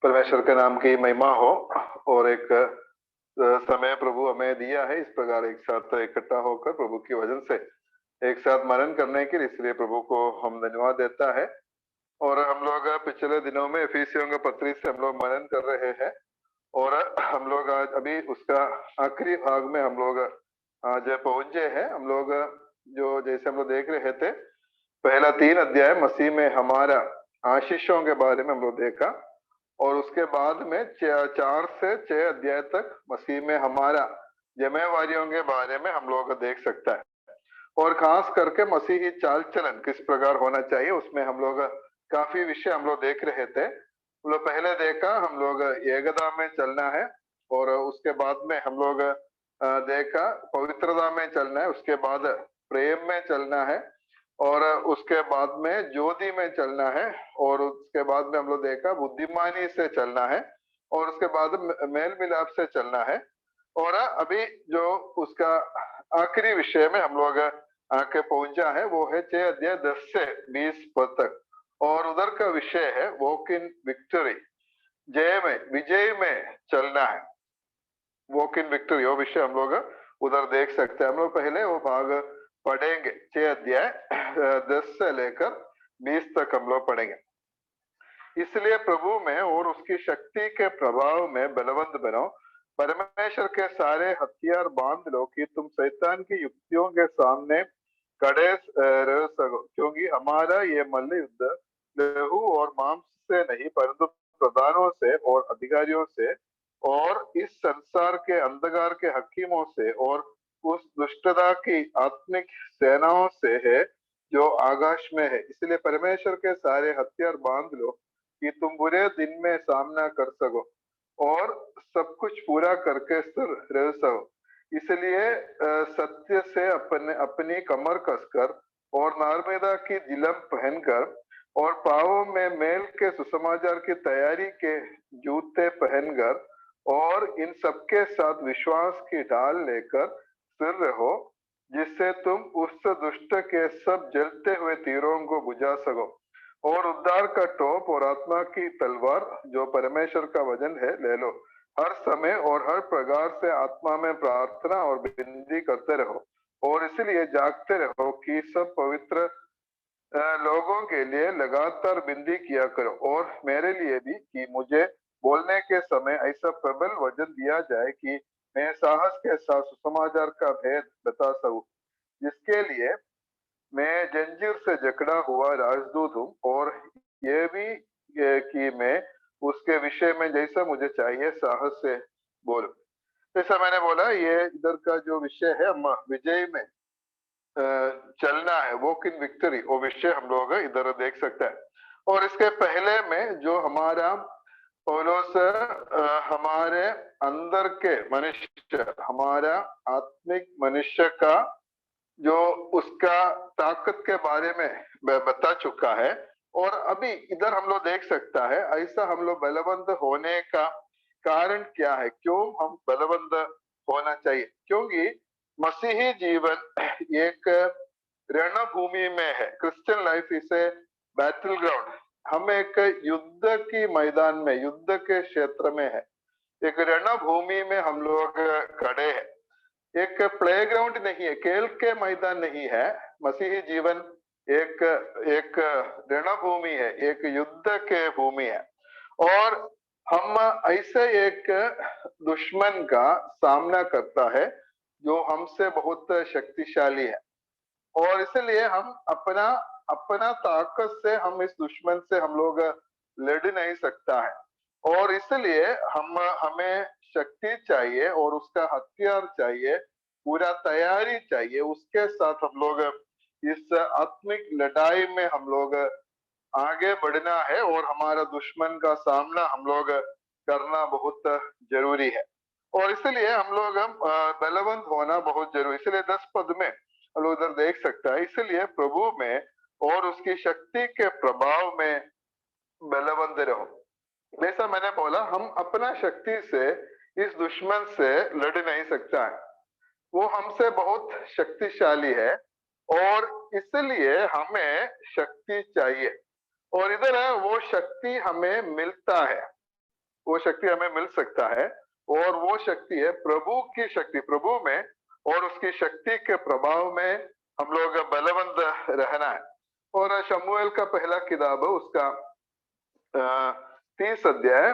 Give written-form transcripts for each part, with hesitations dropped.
परमेश्वर के नाम की महिमा हो। और एक समय प्रभु हमें दिया है इस प्रकार एक साथ इकट्ठा होकर प्रभु के वचन से एक साथ मनन करने के लिए, इसलिए प्रभु को हम धन्यवाद देता है। और हम लोग पिछले दिनों में इफिसियों के पत्री से हम लोग मनन कर रहे हैं और हम लोग आज अभी उसका आखिरी भाग में हम लोग आज पहुंचे हैं। हम लोग जो जैसे हम लोग देख रहे थे, पहला 3 अध्याय मसीह में हमारा आशीषों के बारे में हम लोग देखा और उसके बाद में 4 से 6 अध्याय तक मसीह में हमारा जिम्मेवारियों के बारे में हम लोग देख सकता है। और खास करके मसीही चाल चलन किस प्रकार होना चाहिए उसमें हम लोग काफी विषय हम लोग देख रहे थे। हम लोग पहले देखा हम लोग एकता में चलना है और उसके बाद में हम लोग देखा पवित्रता में चलना है, उसके बाद प्रेम में चलना है और उसके बाद में ज्योति में चलना है और उसके बाद में हम लोग देखा बुद्धिमानी से चलना है और उसके बाद मेल मिलाप से चलना है। और अभी जो उसका आखिरी विषय में हम लोग आके पहुंचा है वो है 6 अध्याय 10 से 20 पद तक और उधर का विषय है वॉक इन विक्ट्री, जय में विजय में चलना है। वॉक इन विक्ट्री वो विषय हम लोग उधर देख सकते हैं। हम लोग पहले वो भाग पढ़ेंगे, 6 अध्याय 10 से लेकर 20 तक हम लोग पढ़ेंगे। इसलिए प्रभु में और उसकी शक्ति के प्रभाव में बलवंत बनो, परमेश्वर के सारे हथियार बांध लो कि तुम शैतान की युक्तियों के सामने खड़े रह सको, क्योंकि हमारा ये मल्ल युद्ध लहू और मांस से नहीं परंतु प्रधानों से और अधिकारियों से और इस संसार के अंधकार के हकीमों से और उस दुष्टता की आत्मिक सेनाओं से है जो आकाश में है। इसलिए परमेश्वर के सारे हथियार बांध लो कि तुम बुरे दिन में सामना कर सको और सब कुछ पूरा करके स्थिर रह सको। इसलिए सत्य से अपनी कमर कसकर और नर्मदा की जिलम पहनकर और पाँवों में मेल के सुसमाचार की तैयारी के जूते पहनकर और इन सबके साथ विश्वास की ढाल लेकर स्थिर रहो, जिससे तुम उस दुष्ट के सब जलते हुए तीरों को बुझा सको और उद्धार का टोप और आत्मा की तलवार जो परमेश्वर का वचन है ले लो। हर समय और हर प्रकार से आत्मा में प्रार्थना और विनती करते रहो और इसलिए जागते रहो कि सब पवित्र लोगों के लिए लगातार विनती किया करो और मेरे लिए भी कि मुझे बोलने के समय ऐसा प्रबल वचन दिया जाए कि मैं साहस के साथ सुसमाचार का भेद बता सकूं, जिसके लिए मैं जंजीर से जकड़ा हुआ राजदूत हूँ और ये भी कि मैं उसके विषय में जैसा मुझे चाहिए साहस से बोलूं। जैसा मैंने बोला ये इधर का जो विषय है हम विजय में चलना है, वॉक इन विक्ट्री, वो विषय हम लोग इधर देख सकते हैं। और इसके पहले में जो हमारा पौलुस हमारे अंदर के मनुष्य, हमारा आत्मिक मनुष्य का जो उसका ताकत के बारे में बता चुका है और अभी इधर हम लोग देख सकता है ऐसा हम लोग बलवंत होने का कारण क्या है, क्यों हम बलवंत होना चाहिए। क्योंकि मसीही जीवन एक रणभूमि में है। Christian life is a battle ground. हम एक युद्ध की मैदान में, युद्ध के क्षेत्र में है, एक रणभूमि में हम लोग खड़े हैं। एक प्लेग्राउंड नहीं है, खेल के मैदान नहीं है। मसीही जीवन एक एक रणभूमि है, एक युद्ध के भूमि है और हम ऐसे एक दुश्मन का सामना करता है जो हमसे बहुत शक्तिशाली है और इसलिए हम अपना अपना ताकत से हम इस दुश्मन से हम लोग लड़ नहीं सकता है और इसलिए हमें शक्ति चाहिए और उसका हथियार चाहिए, पूरा तैयारी चाहिए। उसके साथ हम लोग इस आत्मिक लड़ाई में हम लोग आगे बढ़ना है और हमारा दुश्मन का सामना हम लोग करना बहुत जरूरी है और इसलिए हम लोग बलवंत होना बहुत जरूरी। इसलिए 10 पद में हम लोग उधर देख सकता है, इसलिए प्रभु में और उसकी शक्ति के प्रभाव में बलवंत रहो। जैसा मैंने बोला हम अपना शक्ति से इस दुश्मन से लड़ नहीं सकता है, वो हमसे बहुत शक्तिशाली है और इसलिए हमें शक्ति चाहिए और इधर है वो शक्ति हमें मिलता है। वो शक्ति हमें मिल सकता है, और वो शक्ति है प्रभु की शक्ति, प्रभु में और उसकी शक्ति के प्रभाव में हम लोग बलवंत रहना है। और शमूएल का पहला किताब उसका 30 अध्याय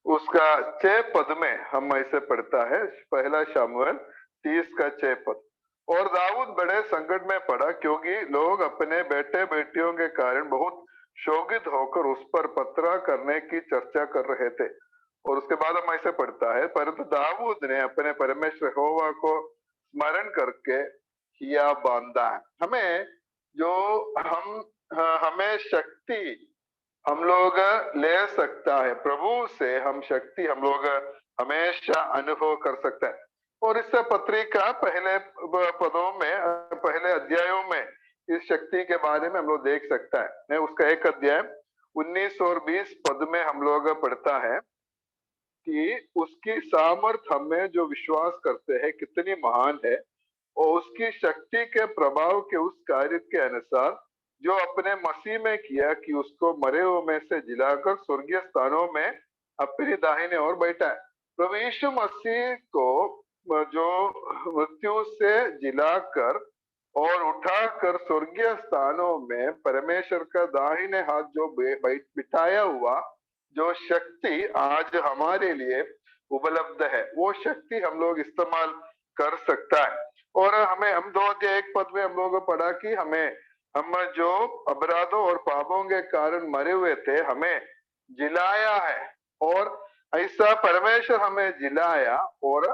उसका 6 पद में हम ऐसे पढ़ता है, पहला शमूएल 30 का 6 पद। और दाऊद बड़े संकट में पड़ा, क्योंकि लोग अपने बेटे बेटियों के कारण बहुत शोकित होकर उस पर पथरा करने की चर्चा कर रहे थे। और उसके बाद हम ऐसे पढ़ता है, परंतु दाऊद ने अपने परमेश्वर यहोवा को स्मरण करके किया बांधा। हमें जो हमें शक्ति हम लोग ले सकता है, प्रभु से हम शक्ति हम लोग हमेशा अनुभव कर सकते हैं। और इस पत्रिका पहले पदों में, पहले अध्यायों में इस शक्ति के बारे में हम लोग देख सकता है। मैं उसका एक अध्याय 19 और 20 पद में हम लोग पढ़ता है कि उसकी सामर्थ हमें जो विश्वास करते हैं कितनी महान है, और उसकी शक्ति के प्रभाव के उस कार्य के अनुसार जो अपने मसीह में किया, कि उसको मरे हुए में से जिलाकर स्वर्गीय स्थानों में अपनी दाहिने ओर बैठा है। प्रभु यीशु मसीह को जो मृत्यु से जिलाकर और उठाकर स्वर्गीय स्थानों में परमेश्वर का दाहिने हाथ जो बिठाया हुआ जो शक्ति आज हमारे लिए उपलब्ध है, वो शक्ति हम लोग इस्तेमाल कर सकता है। और हमें हम 2 अध्याय 1 पद में हम लोगों को पढ़ा कि हम जो अपराधों और पापों के कारण मरे हुए थे हमें जिलाया है, और ऐसा परमेश्वर हमें जिलाया और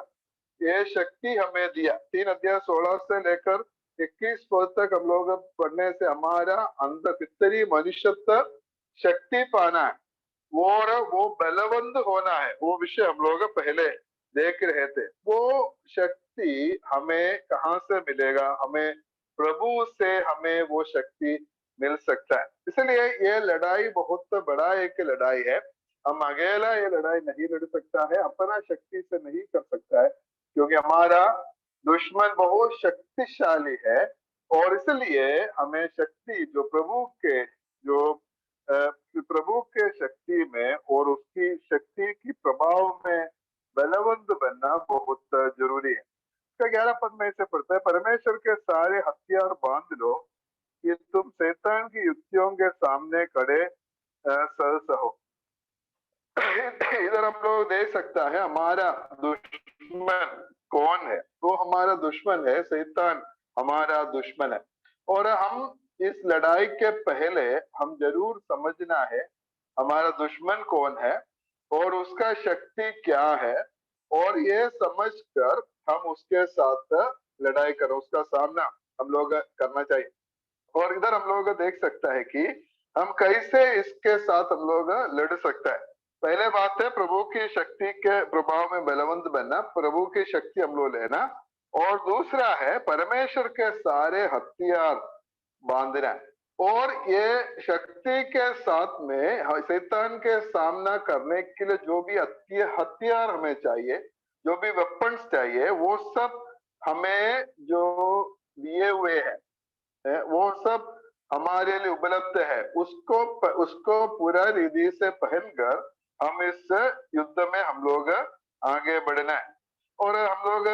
ये शक्ति हमें दिया। 3 अध्याय 16 से लेकर 21 पद तक हम लोग पढ़ने से हमारा अंदर कितनी मनुष्यत्व शक्ति पाना है और वो बलवंत होना है, वो विषय हम लोग पहले देख रहे थे। वो शक्ति हमें कहाँ से मिलेगा? हमें प्रभु से हमें वो शक्ति मिल सकता है। इसलिए ये लड़ाई बहुत बड़ा एक लड़ाई है। हम अकेला ये लड़ाई नहीं लड़ सकता है, अपना शक्ति से नहीं कर सकता है, क्योंकि हमारा दुश्मन बहुत शक्तिशाली है। और इसलिए हमें शक्ति जो प्रभु के शक्ति में और उसकी शक्ति की प्रभाव में बलवंत बनना बहुत जरूरी है। 11 पद में ऐसे पढ़ता है, परमेश्वर के सारे हथियार बांध लो कि तुम शैतान की युक्तियों के सामने खड़े सहस हो। इधर हम लोग देख सकता है हमारा दुश्मन कौन है। तो हमारा दुश्मन है शैतान, हमारा दुश्मन है। और हम इस लड़ाई के पहले हम जरूर समझना है हमारा दुश्मन कौन है और उसका शक्ति क्या है, और ये समझकर हम उसके साथ लड़ाई करें, उसका सामना हम लोग करना चाहिए। और इधर हम लोग देख सकता है कि हम कैसे इसके साथ हम लोग लड़ सकते हैं। पहले बात है प्रभु की शक्ति के प्रभाव में बलवंत बनना, प्रभु की शक्ति हम लोग लेना। और दूसरा है परमेश्वर के सारे हथियार बांधना। और ये शक्ति के साथ में शैतान के सामना करने के लिए जो भी हथियार हमें चाहिए, जो भी वेपन्स चाहिए, वो सब हमें जो दिए हुए हैं वो सब हमारे लिए उपलब्ध है। उसको पूरा रीति से पहनकर हम इस युद्ध में हम लोग आगे बढ़ना है। और हम लोग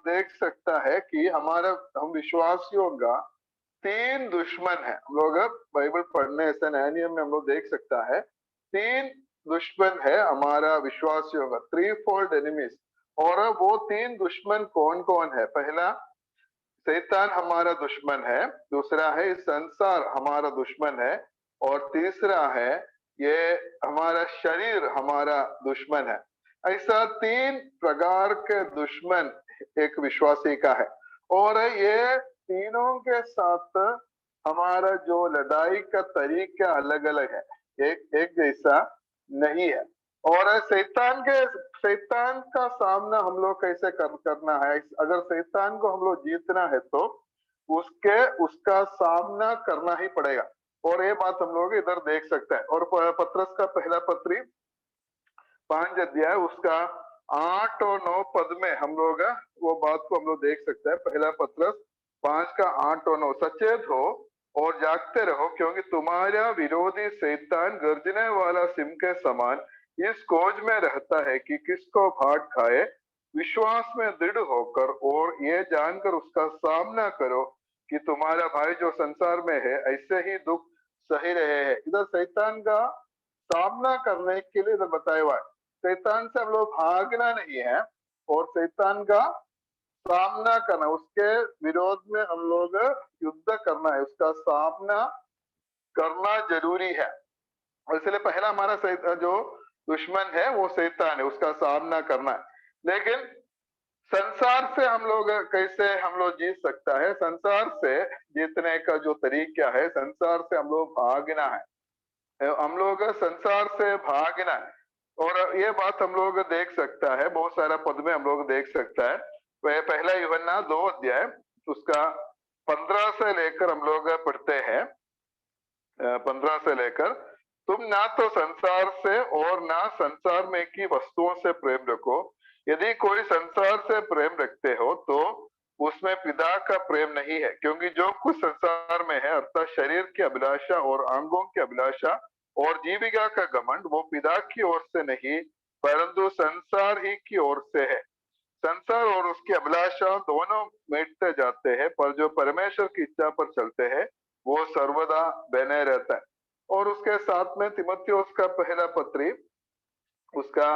देख सकता है कि हम विश्वासियों का 3 दुश्मन है। हम लोग बाइबल पढ़ने से नया नियम में हम लोग देख सकता है 3 दुश्मन है हमारा विश्वासियों का, 3 फोल्ड एनिमीज। और वो 3 दुश्मन कौन कौन है? पहला शैतान हमारा दुश्मन है, दूसरा है संसार हमारा दुश्मन है, और तीसरा है ये हमारा शरीर हमारा दुश्मन है। ऐसा 3 प्रकार के दुश्मन एक विश्वासी का है। और ये तीनों के साथ हमारा जो लड़ाई का तरीका अलग अलग है, एक जैसा नहीं है। और शैतान का सामना हम लोग कैसे करना है? अगर शैतान को हम लोग जीतना है तो उसका सामना करना ही पड़ेगा। और ये बात हम लोग इधर देख सकते हैं। और पत्रस का पहला पत्री 5 अध्याय उसका 8 और 9 पद में हम लोग वो बात को हम लोग देख सकते हैं। पहला पत्रस 5 का 8 और 9, सचेत हो और जागते रहो, क्योंकि तुम्हारा विरोधी शैतान गर्जने वाला सिंह के समान इस खोज में रहता है कि किसको भाग खाए। विश्वास में दृढ़ होकर और ये जानकर उसका सामना करो कि तुम्हारा भाई जो संसार में है ऐसे ही दुख सही रहे हैं। इधर शैतान का सामना करने के लिए इधर बताया हुआ है। शैतान से हम लोग भागना नहीं है और शैतान का सामना करना, उसके विरोध में हम लोग युद्ध करना है, उसका सामना करना जरूरी है। और इसलिए पहला हमारा जो दुश्मन है वो शैतान है, उसका सामना करना है। लेकिन संसार से हम लोग कैसे हम लोग जीत सकता है? संसार से जीतने का जो तरीका है, संसार से हम लोग भागना है, हम लोग संसार से भागना है। और ये बात हम लोग देख सकता है, बहुत सारा पद में हम लोग देख सकता है। वह पहला यूहन्ना 2 अध्याय उसका 15 से लेकर हम लोग पढ़ते हैं। 15 से लेकर, तुम ना तो संसार से और ना संसार में की वस्तुओं से प्रेम रखो। यदि कोई संसार से प्रेम रखते हो तो उसमें पिता का प्रेम नहीं है, क्योंकि जो कुछ संसार में है अर्थात शरीर की अभिलाषा और अंगों की अभिलाषा और जीविका का घमंड, वो पिता की ओर से नहीं परंतु संसार ही की ओर से है। संसार और उसकी अभिलाषा दोनों मिटते जाते हैं, पर जो परमेश्वर की इच्छा पर चलते हैं वो सर्वदा बने रहता है। और उसके साथ में तीमुथियुस का पहला पत्री उसका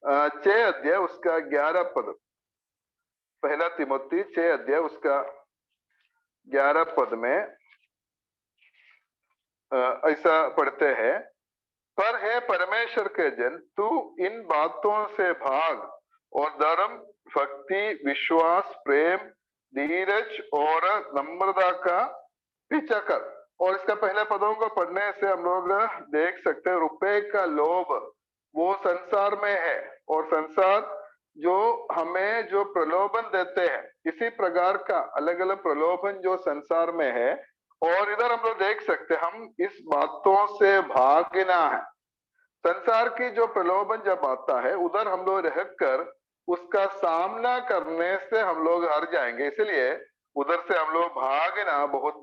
6 अध्याय उसका 11 पद, पहला तीमुथी 6 अध्याय उसका 11 पद में ऐसा पढ़ते हैं, पर है परमेश्वर के जन, तू इन बातों से भाग और धर्म, भक्ति, विश्वास, प्रेम, धीरज और नम्रता का पीछा कर। और इसका पहले पदों को पढ़ने से हम लोग देख सकते हैं, रुपए का लोभ वो संसार में है, और संसार जो हमें जो प्रलोभन देते हैं, इसी प्रकार का अलग अलग प्रलोभन जो संसार में है। और इधर हम लोग देख सकते हैं, हम इस बातों से भागना है। संसार की जो प्रलोभन जब आता है उधर हम लोग रहकर उसका सामना करने से हम लोग हार जाएंगे, इसलिए उधर से हम लोग भागना बहुत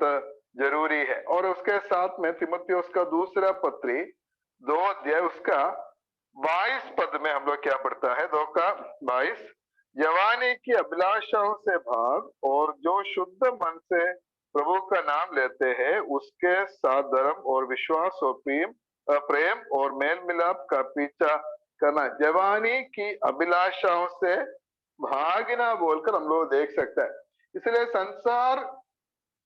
जरूरी है। और उसके साथ में तीमुथियुस का दूसरा पत्री 2 अध्याय उसका 22 पद में हम लोग क्या पढ़ता है? 2 का 22, जवानी की अभिलाषाओं से भाग और जो शुद्ध मन से प्रभु का नाम लेते हैं उसके साथ धर्म और विश्वास और प्रेम और मेल मिलाप का पीछा करना। जवानी की अभिलाषाओं से भागना बोलकर हम लोग देख सकते हैं। इसलिए संसार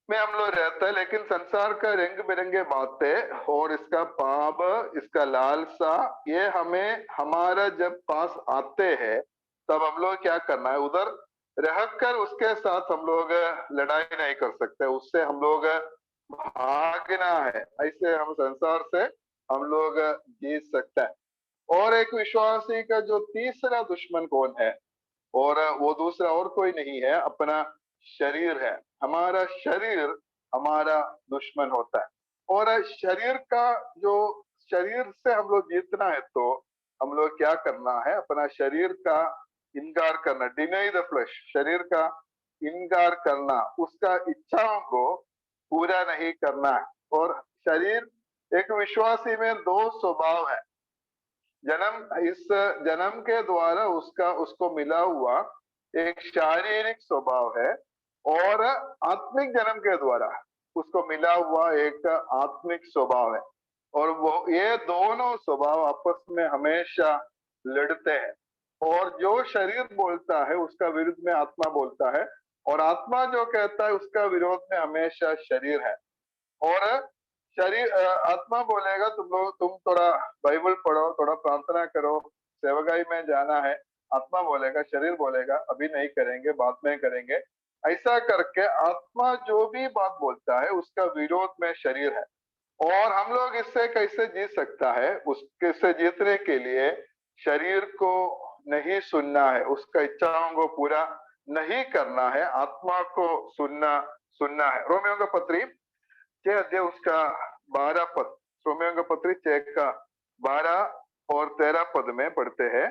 में हम लोग रहते हैं, लेकिन संसार का रंग बिरंगे बातें और इसका पाप, इसका लालसा, ये हमें हमारा जब पास आते हैं तब हम लोग क्या करना है? उधर रहकर उसके साथ हम लोग लड़ाई नहीं कर सकते, उससे हम लोग भागना है। ऐसे हम संसार से हम लोग जीत सकते हैं। और एक विश्वासी का जो तीसरा दुश्मन कौन है? और वो दूसरा और कोई नहीं है, अपना शरीर है। हमारा शरीर हमारा दुश्मन होता है। और शरीर का जो, शरीर से हम लोग जीतना है तो हम लोग क्या करना है? अपना शरीर का इनकार करना, डिनाई द फ्लेश, शरीर का इनकार करना, उसका इच्छाओं को पूरा नहीं करना है। और शरीर, एक विश्वासी में 2 स्वभाव है। इस जन्म के द्वारा उसको मिला हुआ एक शारीरिक स्वभाव है, और आत्मिक जन्म के द्वारा उसको मिला हुआ एक आत्मिक स्वभाव है। और वो ये दोनों स्वभाव आपस में हमेशा लड़ते हैं। और जो शरीर बोलता है उसका विरुद्ध में आत्मा बोलता है, और आत्मा जो कहता है उसका विरोध में हमेशा शरीर है। और शरीर, आत्मा बोलेगा तुम थोड़ा बाइबल पढ़ो, थोड़ा प्रार्थना करो, सेवकाई में जाना है। आत्मा बोलेगा, शरीर बोलेगा अभी नहीं करेंगे, बाद में करेंगे। ऐसा करके आत्मा जो भी बात बोलता है उसका विरोध में शरीर है। और हम लोग इससे कैसे जीत सकता है? उसके से जीतने के लिए शरीर को नहीं सुनना है, उसका इच्छाओं को पूरा नहीं करना है, आत्मा को सुनना है। रोमियो का पत्री 6 अध्याय उसका 12 पद, रोमियो का पत्री 6 का 12 और 13 पद में पढ़ते हैं,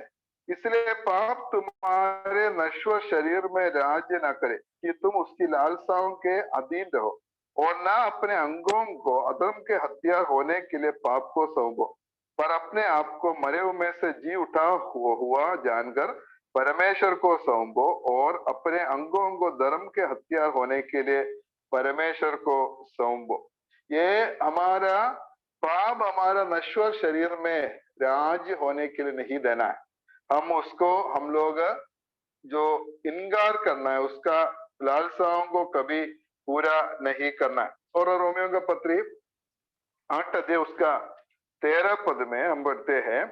इसलिए पाप तुम्हारे नश्वर शरीर में राज्य न करे कि तुम उसकी लालसाओं के अधीन रहो, और ना अपने अंगों को अधर्म के हथियार होने के लिए पाप को सौंपो। पर अपने आप को मरे हुए में से जी उठा हुआ जानकर परमेश्वर को सौंपो और अपने अंगों को धर्म के हथियार होने के लिए परमेश्वर को सौंपो। ये हमारा पाप हमारा नश्वर शरीर में राज्य होने के लिए नहीं देना है। हम लोग जो इनकार करना है उसका लालसाओं को कभी पूरा नहीं करना है। और रोमियो का पत्री 8 अध्याय उसका 13 पद में हम पढ़ते हैं,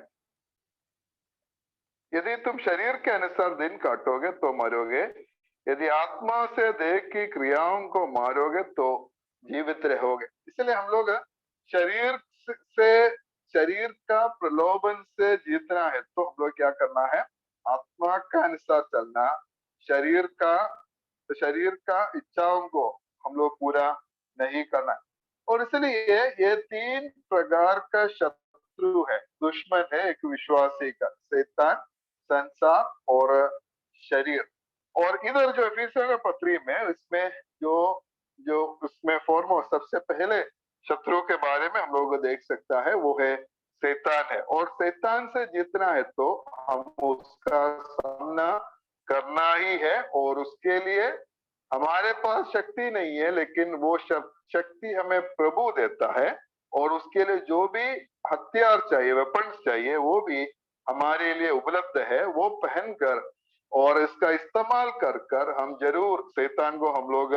यदि तुम शरीर के अनुसार दिन काटोगे तो मरोगे, यदि आत्मा से देह की क्रियाओं को मारोगे तो जीवित रहोगे। इसलिए हम लोग शरीर से शरीर का प्रलोभन से जीतना है तो हम लोग क्या करना है, आत्मा का अनुसार चलना, शरीर का इच्छाओं को हम लोग पूरा नहीं करना। और इसलिए ये 3 प्रकार का शत्रु है, दुश्मन है एक विश्वासी का, शैतान, संसार और शरीर। और इधर जो एफिसियों का पत्री में इसमें जो जो उसमें फॉरमोस्ट सबसे पहले शत्रु के बारे में हम लोग देख सकता है वो है शैतान है। और शैतान से जीतना है तो हम उसका सामना करना ही है। और उसके लिए हमारे पास शक्ति नहीं है, लेकिन वो शक्ति हमें प्रभु देता है। और उसके लिए जो भी हथियार चाहिए, वेपन्स चाहिए, वो भी हमारे लिए उपलब्ध है। वो पहनकर और इसका इस्तेमाल कर कर हम जरूर शैतान को हम लोग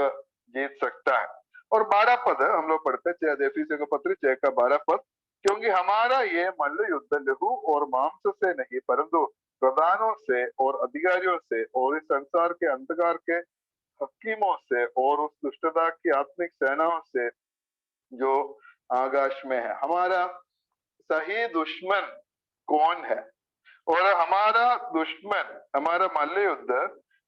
जीत सकता है। और 12 पद हम लोग पढ़ते हैं, एफिसियों का पत्र 6 का 12 पद, क्योंकि हमारा ये मल्ल युद्ध लहू और मांस से नहीं परंतु प्रधानों से और अधिकारियों से और इस संसार के अंधकार के हकीमों से और उस दुष्टता की आत्मिक सेनाओं से जो आकाश में है। हमारा सही दुश्मन कौन है? और हमारा दुश्मन, हमारा मल्ल युद्ध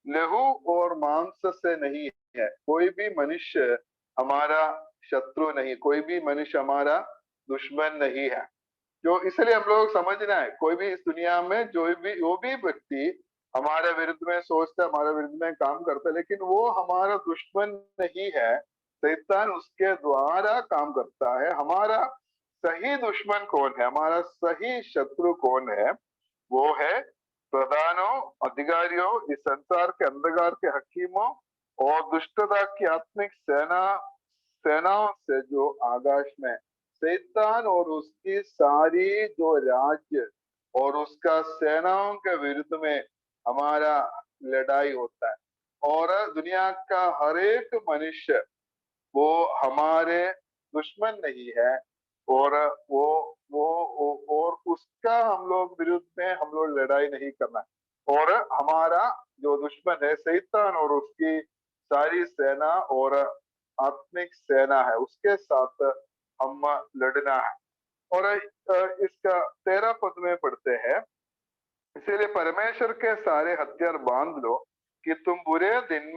लहू और मांस से नहीं है। कोई भी मनुष्य हमारा शत्रु नहीं, कोई भी मनुष्य हमारा दुश्मन नहीं है। जो इसलिए हम लोग समझना है, कोई भी इस दुनिया में जो भी व्यक्ति हमारे विरुद्ध में सोचता है, हमारे विरुद्ध में काम करता है, लेकिन वो हमारा दुश्मन नहीं है, शैतान उसके द्वारा काम करता है। हमारा सही दुश्मन कौन है, हमारा सही शत्रु कौन है? वो है प्रधानों, अधिकारियों, इस संसार के अंधकार के हकीमों और दुष्टता की आत्मिक सेनाओं से जो आकाश में, शैतान और उसकी सारी जो राज्य और उसका सेनाओं के विरुद्ध में हमारा लड़ाई होता है। और दुनिया का हर एक मनुष्य वो हमारे दुश्मन नहीं है। और और उसका हम लोग विरुद्ध में हम लोग लड़ाई नहीं करना है। और हमारा जो दुश्मन है शैतान और उसकी सारी सेना और आत्मिक सेना है, उसके साथ हम लड़ना है। और इसका 13 पद में पढ़ते हैं, इसीलिए परमेश्वर के सारे हथियार बांध लो कि तुम बुरे दिन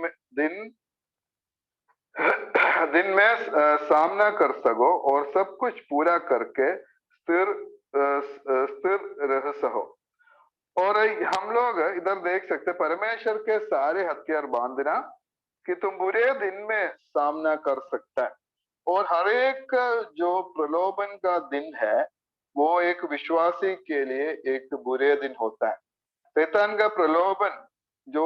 में सामना कर सको और सब कुछ पूरा करके स्थिर रह सको। और हम लोग इधर देख सकते परमेश्वर के सारे हथियार बांधना कि तुम बुरे दिन में सामना कर सकता है। और हर एक जो प्रलोभन का दिन है वो एक विश्वासी के लिए एक बुरे दिन होता है। शैतान का प्रलोभन जो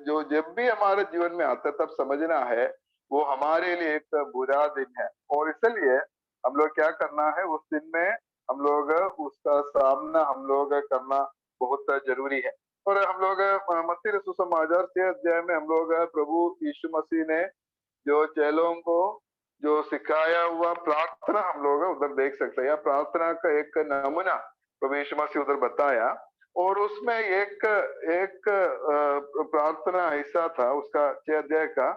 जो जब भी हमारे जीवन में आता है तब समझना है वो हमारे लिए एक बुरा दिन है। और इसलिए हम लोग क्या करना है, उस दिन में हम लोग उसका सामना हम लोग करना बहुत जरूरी है। और हम लोग मत्ती रसूल समाचार 6 अध्याय में हम लोग प्रभु यीशु मसीह ने जो चेलों को जो सिखाया हुआ प्रार्थना हम लोग उधर देख सकते हैं, या प्रार्थना का एक नमूना प्रभु यीशु मसीह उधर बताया। और उसमें एक एक प्रार्थना ऐसा था, उसका 6 अध्याय का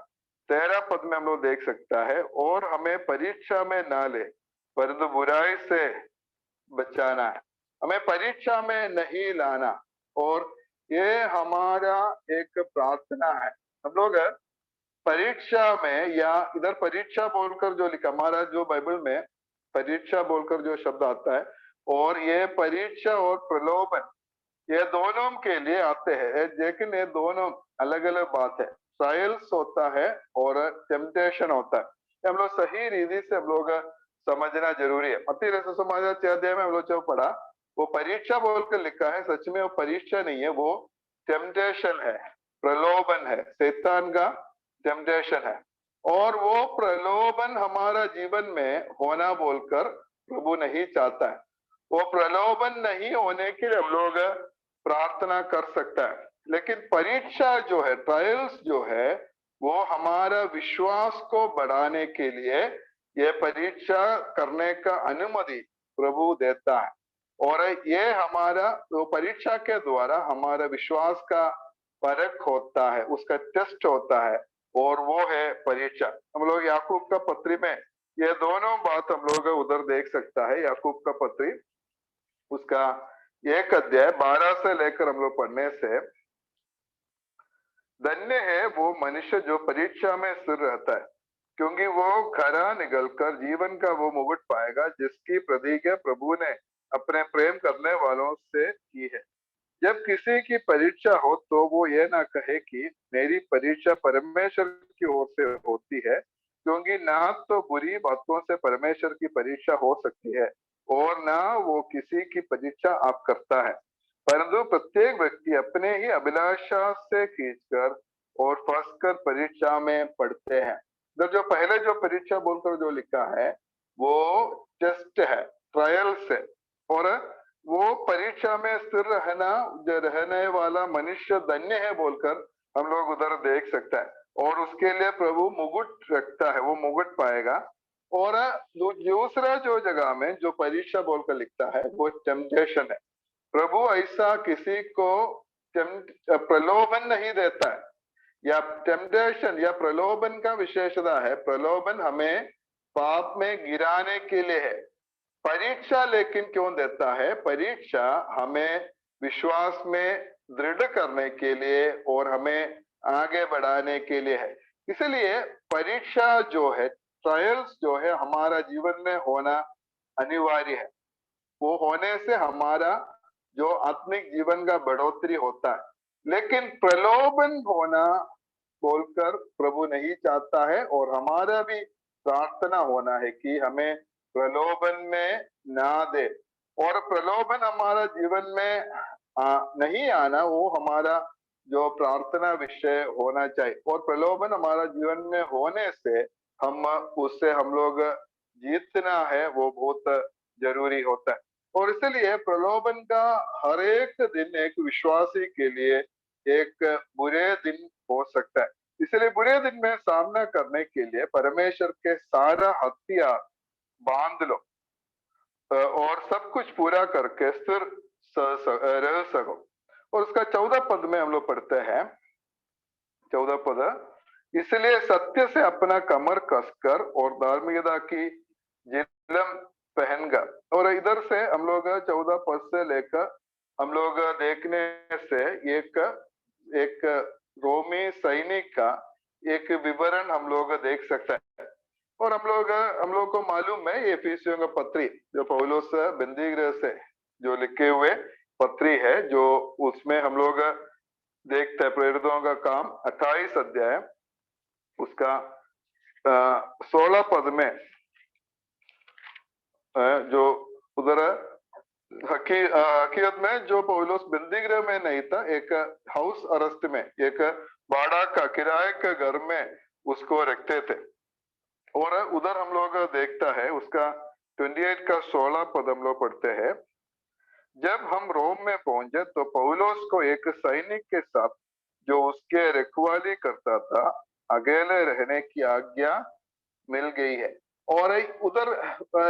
13 पद में हम लोग देख सकता है, और हमें परीक्षा में ना ले परंतु बुराई से बचाना है, हमें परीक्षा में नहीं लाना। और ये हमारा एक प्रार्थना है। हम लोग परीक्षा में, या इधर परीक्षा बोलकर जो लिखा, हमारा जो बाइबल में परीक्षा बोलकर जो शब्द आता है, और ये परीक्षा और प्रलोभन ये दोनों के लिए आते हैं, लेकिन ये दोनों अलग अलग बात है। ट्रायल्स होता है और टेम्पटेशन होता है। हम लोग सही रीति से हम लोग समझना जरूरी है। मत्ती रचित सुसमाचार अध्याय में हम लोग जो पढ़ा वो परीक्षा बोलकर लिखा है, सच में वो परीक्षा नहीं है, वो टेम्पटेशन है, प्रलोभन है, शैतान का टेम्पटेशन है। और वो प्रलोभन हमारा जीवन में होना बोलकर प्रभु नहीं चाहता है। वो प्रलोभन नहीं होने के लिए हम लोग प्रार्थना कर सकता है, लेकिन परीक्षा जो है, ट्रायल्स जो है, वो हमारा विश्वास को बढ़ाने के लिए ये परीक्षा करने का अनुमति प्रभु देता है। और ये हमारा वो परीक्षा के द्वारा हमारा विश्वास का परख होता है, उसका टेस्ट होता है, और वो है परीक्षा। हम लोग याकूब का पत्री में ये दोनों बात हम लोग उधर देख सकता है। याकूब का पत्री उसका 1 अध्याय 12 से लेकर हम लोग पढ़ने से, धन्य है वो मनुष्य जो परीक्षा में स्थिर रहता है, क्योंकि वो खरा निकलकर जीवन का वो मुकुट पाएगा जिसकी प्रतिज्ञा प्रभु ने अपने प्रेम करने वालों से की है। जब किसी की परीक्षा हो तो वो ये ना कहे कि मेरी परीक्षा परमेश्वर की ओर से होती है, क्योंकि ना तो बुरी बातों से परमेश्वर की परीक्षा हो सकती है और ना वो किसी की परीक्षा आप करता है, परंतु प्रत्येक व्यक्ति अपने ही अभिलाषा से खींचकर और फंसकर परीक्षा में पढ़ते हैं। जो पहले जो परीक्षा बोलकर जो लिखा है वो टेस्ट है, ट्रायल्स है, और वो परीक्षा में स्थिर रहना, जो रहने वाला मनुष्य धन्य है बोलकर हम लोग उधर देख सकता है। और उसके लिए प्रभु मुकुट रखता है, वो मुकुट पाएगा। और दूसरा जो जगह में जो परीक्षा बोलकर लिखता है वो टेम्पटेशन है। प्रभु ऐसा किसी को प्रलोभन नहीं देता है, या टेम्पटेशन या प्रलोभन का विशेषता है, प्रलोभन हमें पाप में गिराने के लिए है। परीक्षा लेकिन क्यों देता है? परीक्षा हमें विश्वास में दृढ़ करने के लिए और हमें आगे बढ़ाने के लिए है। इसलिए परीक्षा जो है, ट्रायल्स जो है, हमारा जीवन में होना अनिवार्य है। वो होने से हमारा जो आत्मिक जीवन का बढ़ोतरी होता है। लेकिन प्रलोभन होना बोलकर प्रभु नहीं चाहता है, और हमारा भी प्रार्थना होना है कि हमें प्रलोभन में ना दे। और प्रलोभन हमारा जीवन में नहीं आना, वो हमारा जो प्रार्थना विषय होना चाहिए। और प्रलोभन हमारा जीवन में होने से हम उससे हम लोग जीतना है, वो बहुत जरूरी होता है। और इसलिए प्रलोभन का हर एक दिन एक विश्वासी के लिए एक बुरे दिन हो सकता है। इसलिए बुरे दिन में सामना करने के लिए परमेश्वर के सारा हथियार बांध लो और सब कुछ पूरा करके स्थिर रह सको। और उसका 14 पद में हम लोग पढ़ते हैं, 14 पद, इसलिए सत्य से अपना कमर कसकर और धार्मिकता की जिलम पहनकर। और इधर से हम लोग 14 पद से लेकर हम लोग देखने से एक रोमी सैनिक का एक विवरण हम लोग देख सकते हैं। और हम लोग को मालूम है एफिसियों का पत्री जो पौलुस बंदीगृह से जो लिखे हुए पत्री है, जो उसमें हम लोग देखते हैं प्रेरितों का काम 28 अध्याय उसका 16 पद में जो उधर हकीकत में जो पौलुस बंदीगृह में नहीं था, एक हाउस अरेस्ट में, एक भाड़ा का किराए के घर में उसको रखते थे। और उधर हम लोग देखता है उसका 28 का 16 पद हम लोग पढ़ते हैं, जब हम रोम में पहुंचे तो पौलुस को एक सैनिक के साथ जो उसके रखवाली करता था अकेले रहने की आज्ञा मिल गई है। और उधर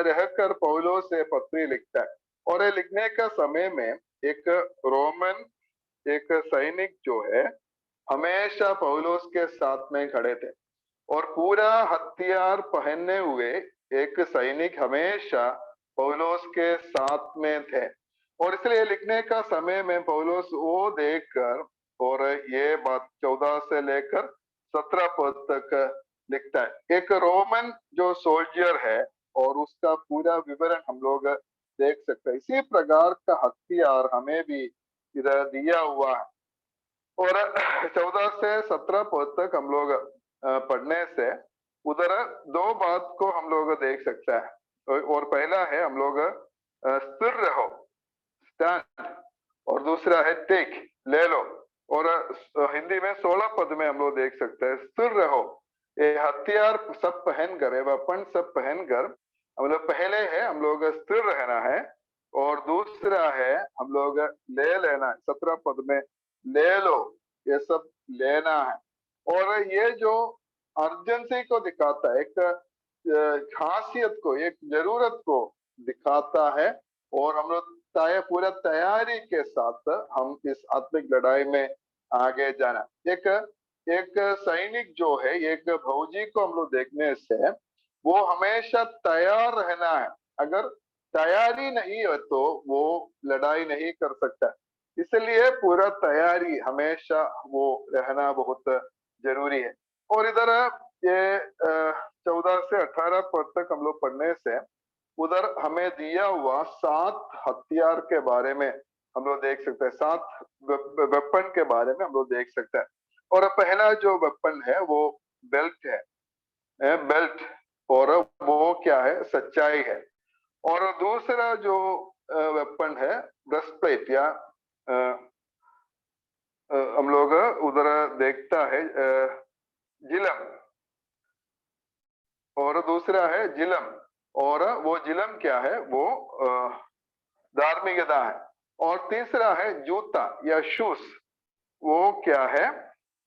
रहकर पौलुस से पत्री लिखता है। और ये लिखने का समय में एक रोमन एक सैनिक जो है हमेशा पौलुस के साथ में खड़े थे, और पूरा हथियार पहने हुए एक सैनिक हमेशा पौलुस के साथ में थे। और इसलिए लिखने का समय में पौलुस वो देखकर और ये बात 14 से लेकर 17 पद तक लिखता है। एक रोमन जो सोल्जर है और उसका पूरा विवरण हम लोग देख सकते हैं। इसी प्रकार का हथियार हमें भी इधर दिया हुआ है। और 14 से 17 पद तक हम लोग पढ़ने से उधर दो बात को हम लोग देख सकते हैं। और पहला है हम लोग स्थिर रहो, स्टैंड, और दूसरा है टेक, ले लो। और हिंदी में 16 पद में हम लोग देख सकते हैं स्थिर रहो, ये हथियार सब पहनकर, वेपन सब पहनकर हम लोग, पहले है हम लोग स्थिर रहना है, और दूसरा है हम लोग ले लेना है, 17 पद में ले लो, ये सब लेना है। और ये जो अर्जेंसी को दिखाता है, एक खासियत को, एक जरूरत को दिखाता है, और हम लोग पूरा तैयारी के साथ हम इस आत्मिक लड़ाई में आगे जाना। एक एक सैनिक जो है, एक फौजी को हम लोग देखने से वो हमेशा तैयार रहना है, अगर तैयारी नहीं है तो वो लड़ाई नहीं कर सकता, इसलिए पूरा तैयारी हमेशा वो रहना बहुत जरूरी है। और इधर ये 14 से 18 पद तक हम लोग पढ़ने से उधर हमें दिया हुआ 7 हथियार के बारे में हम लोग देख सकते हैं, 7 वेपन के बारे में हम लोग देख सकते हैं। और पहला जो वेपन है वो बेल्ट है, बेल्ट, और वो क्या है, सच्चाई है। और दूसरा जो वेपन है ब्रेस्टप्लेट, या हम लोग उधर देखता है जिलम, और दूसरा है जिलम, और वो जिलम क्या है, वो धार्मिकता है। और तीसरा है जूता या शूज, वो क्या है,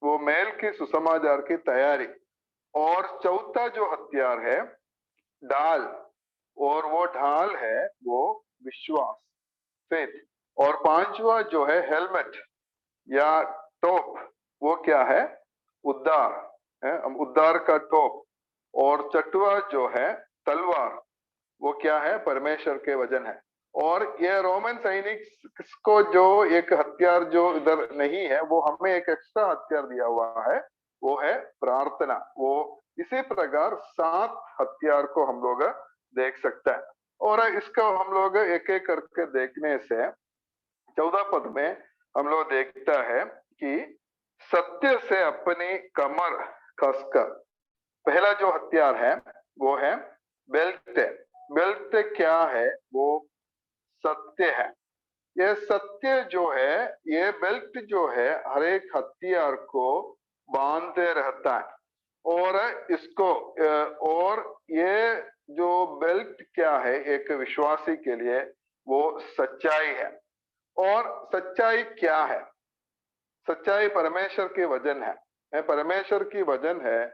वो मेल की सुसमाचार की तैयारी। और चौथा जो हथियार है ढाल, और वो ढाल है वो विश्वास, फेथ। और पांचवा जो है हेलमेट या टोप, वो क्या है, उद्धार है, उद्धार का टोप। और छठवा जो है तलवार, वो क्या है, परमेश्वर के वचन है। और ये रोमन सैनिक को जो एक हथियार जो इधर नहीं है, वो हमें एक एक्स्ट्रा हथियार दिया हुआ है, वो है प्रार्थना। वो इसी प्रकार 7 हथियार को हम लोग देख सकते हैं। और इसको हम लोग एक एक करके देखने से 14 पद में हम लोग देखता है कि सत्य से अपनी कमर कसकर, पहला जो हथियार है वो है बेल्ट। बेल्ट क्या है, वो सत्य है। ये सत्य जो है, ये बेल्ट जो है हर एक हथियार को बांधे रहता है। और इसको और ये जो बेल्ट क्या है एक विश्वासी के लिए, वो सच्चाई है। और सच्चाई क्या है, सच्चाई परमेश्वर के वचन है, परमेश्वर की वचन है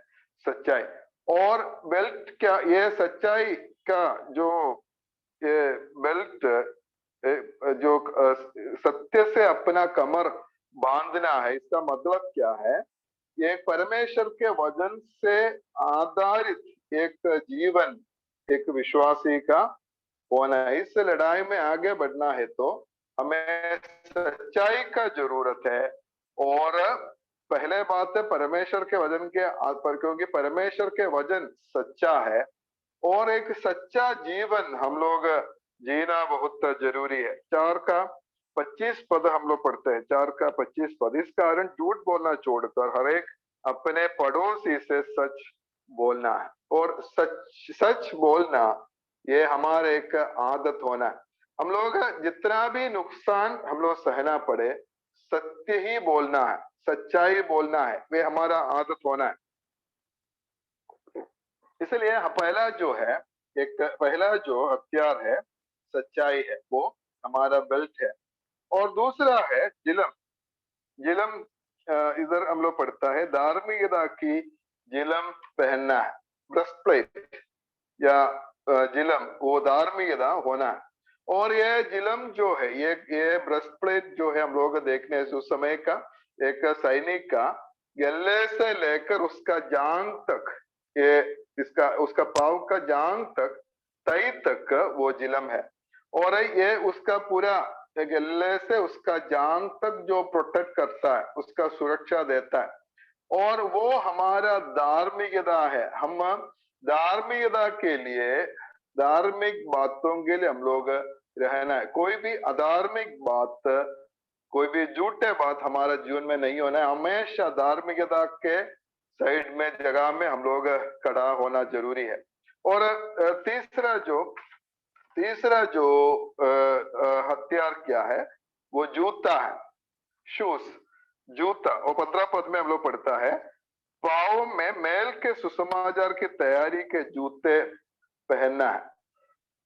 सच्चाई। और बेल्ट क्या, ये सच्चाई का जो ये बेल्ट जो सत्य से अपना कमर बांधना है, इसका मतलब क्या है, ये परमेश्वर के वचन से आधारित एक जीवन एक विश्वासी का होना है। इस लड़ाई में आगे बढ़ना है तो हमें सच्चाई का जरूरत है। और पहले बात है परमेश्वर के वचन के पर, क्योंकि परमेश्वर के वचन सच्चा है, और एक सच्चा जीवन हम लोग जीना बहुत जरूरी है। 4 का 25 पद हम लोग पढ़ते हैं, 4 का 25 पद, इस कारण झूठ बोलना छोड़कर हर एक अपने पड़ोसी से सच बोलना है। और सच सच बोलना ये हमारे एक आदत होना है। हम लोग जितना भी नुकसान हम लोग सहना पड़े, सत्य ही बोलना है, सच्चाई बोलना है, वे हमारा आदत होना है। इसलिए पहला जो है, एक पहला जो हथियार है सच्चाई है, वो हमारा बेल्ट है। और दूसरा है जिलम। जिलम इधर हम लोग पढ़ता है धार्मिकता की जिलम पहनना है, ब्रेस्टप्लेट या जिलम, वो धार्मिकता होना है। और ये जिलम जो है, ये ब्रेस्टप्लेट जो है हम लोग देखने से उस समय का एक सैनिक का गले से लेकर उसका जांग तक, ये इसका उसका पाव का जांग तक, तई तक वो जिलम है। और ये उसका पूरा गले से उसका जांग तक जो प्रोटेक्ट करता है, उसका सुरक्षा देता है। और वो हमारा धार्मिकता है। हम धार्मिकता के लिए, धार्मिक बातों के लिए हम लोग रहना है। कोई भी अधार्मिक बात, कोई भी झूठे बात हमारा जीवन में नहीं होना है। हमेशा धार्मिकता के साइड में, जगह में हम लोग खड़ा होना जरूरी है। और तीसरा जो हथियार क्या है, वो जूता है, शूज, जूता। और 15 पद में हम लोग पढ़ता है, पाँव में मैल के सुसमाचार की तैयारी के जूते पहनना है।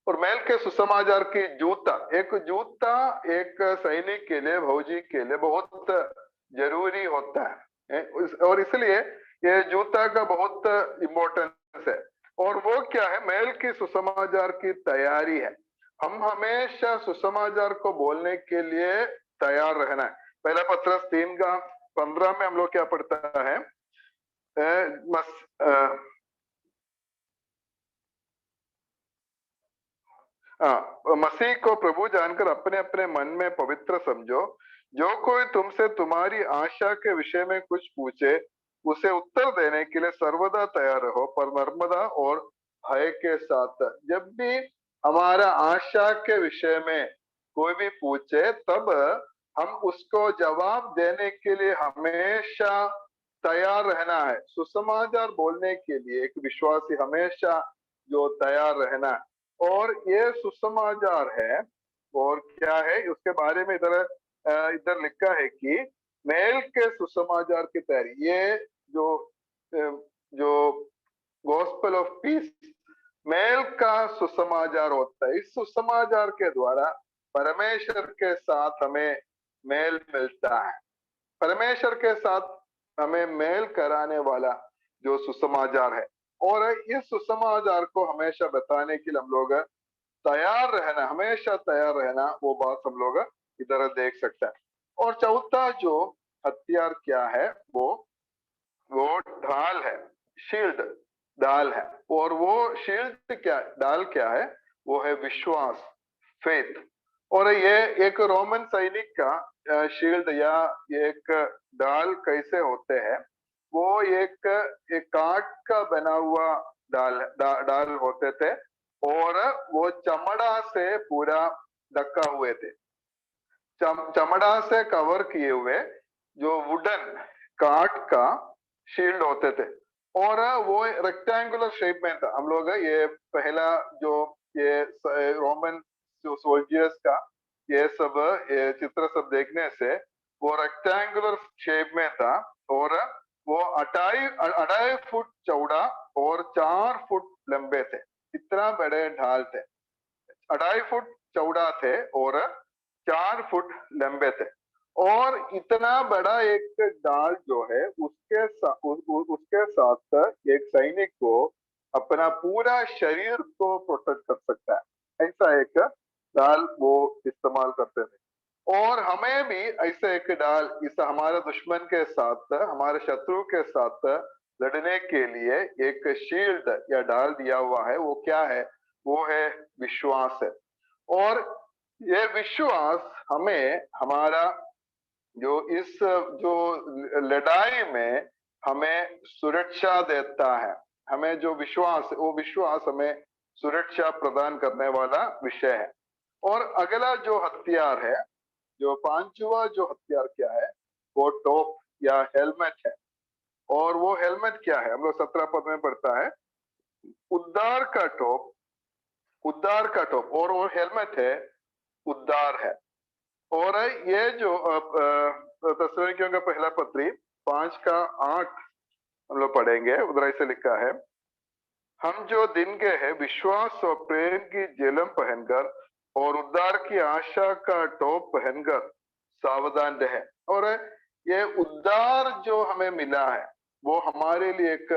और मैल के सुसमाचार की जूता एक सैनिक के लिए, फौजी के लिए बहुत जरूरी होता है। और इसलिए ये जूता का बहुत इम्पोर्टेंस है। और वो क्या है, मैल की सुसमाचार की तैयारी है। हम हमेशा सुसमाचार को बोलने के लिए तैयार रहना है। पहला पत्रस 3:15 में हम लोग क्या पढ़ता है, मसीह को प्रभु जानकर अपने अपने मन में पवित्र समझो। जो कोई तुमसे तुम्हारी आशा के विषय में कुछ पूछे, उसे उत्तर देने के लिए सर्वदा तैयार रहो, पर नर्मदा और भय के साथ। जब भी हमारा आशा के विषय में कोई भी पूछे, तब हम उसको जवाब देने के लिए हमेशा तैयार रहना है। सुसमाचार बोलने के लिए एक विश्वासी हमेशा जो तैयार रहना है। और ये सुसमाचार है, और क्या है उसके बारे में इधर लिखा है कि मेल के सुसमाचार की तैयारी, ये जो गॉस्पेल ऑफ पीस, मेल का सुसमाचार होता है। इस सुसमाचार के द्वारा परमेश्वर के साथ हमें मेल मिलता है। परमेश्वर के साथ हमें मेल कराने वाला जो सुसमाचार है, और इस सुसमाचार को हमेशा बताने के लिए हम लोग तैयार रहना, हमेशा तैयार रहना, वो बात हम लोग इधर देख सकते हैं। और चौथा जो हथियार क्या है, वो ढाल है, शील्ड, ढाल है। और वो शील्ड क्या, ढाल क्या है, वो है विश्वास, फेथ। और ये एक रोमन सैनिक का शील्ड या एक ढाल कैसे होते हैं, वो एक काठ का बना हुआ ढाल होते थे, और वो चमड़ा से पूरा ढका हुए थे। चमड़ा से कवर किए हुए जो वुडन, काठ का शील्ड होते थे, और वो रेक्टेंगुलर शेप में था। हम लोग ये पहला जो ये रोमन जो सोल्जर्स का ये चित्र सब देखने से वो रेक्टेंगुलर शेप में था, और वो 2.5 फुट चौड़ा और 4 फुट लंबे थे। इतना बड़े ढाल थे, 2.5 फुट चौड़ा थे और 4 फुट लंबे थे। और इतना बड़ा एक ढाल जो है, उसके साथ एक सैनिक को अपना पूरा शरीर को प्रोटेक्ट कर सकता है। ऐसा एक ढाल वो इस्तेमाल करते थे। और हमें भी ऐसे एक ढाल, इस हमारे दुश्मन के साथ, हमारे शत्रु के साथ लड़ने के लिए एक शील्ड या ढाल दिया हुआ है। वो क्या है, वो है विश्वास है। और ये विश्वास हमें हमारा जो लड़ाई में हमें सुरक्षा देता है। हमें जो विश्वास, वो विश्वास हमें सुरक्षा प्रदान करने वाला विषय है। और अगला जो हथियार है, जो पांचवा जो हथियार क्या है, वो टोप या हेलमेट है। और वो हेलमेट क्या है, हम लोग 17 पद में पढ़ता है, उद्धार का टोप, उद्धार का टोप। और वो हेलमेट है, उद्धार है। और ये जो तस्सलोनिकियों का पहला पत्री 5:8 हम लोग पढ़ेंगे, उधर ऐसे लिखा है, हम जो दिन के हैं विश्वास और प्रेम की जेलम पहनकर और उद्धार की आशा का टोप पहनकर सावधान रहे। और ये उद्धार जो हमें मिला है, वो हमारे लिए एक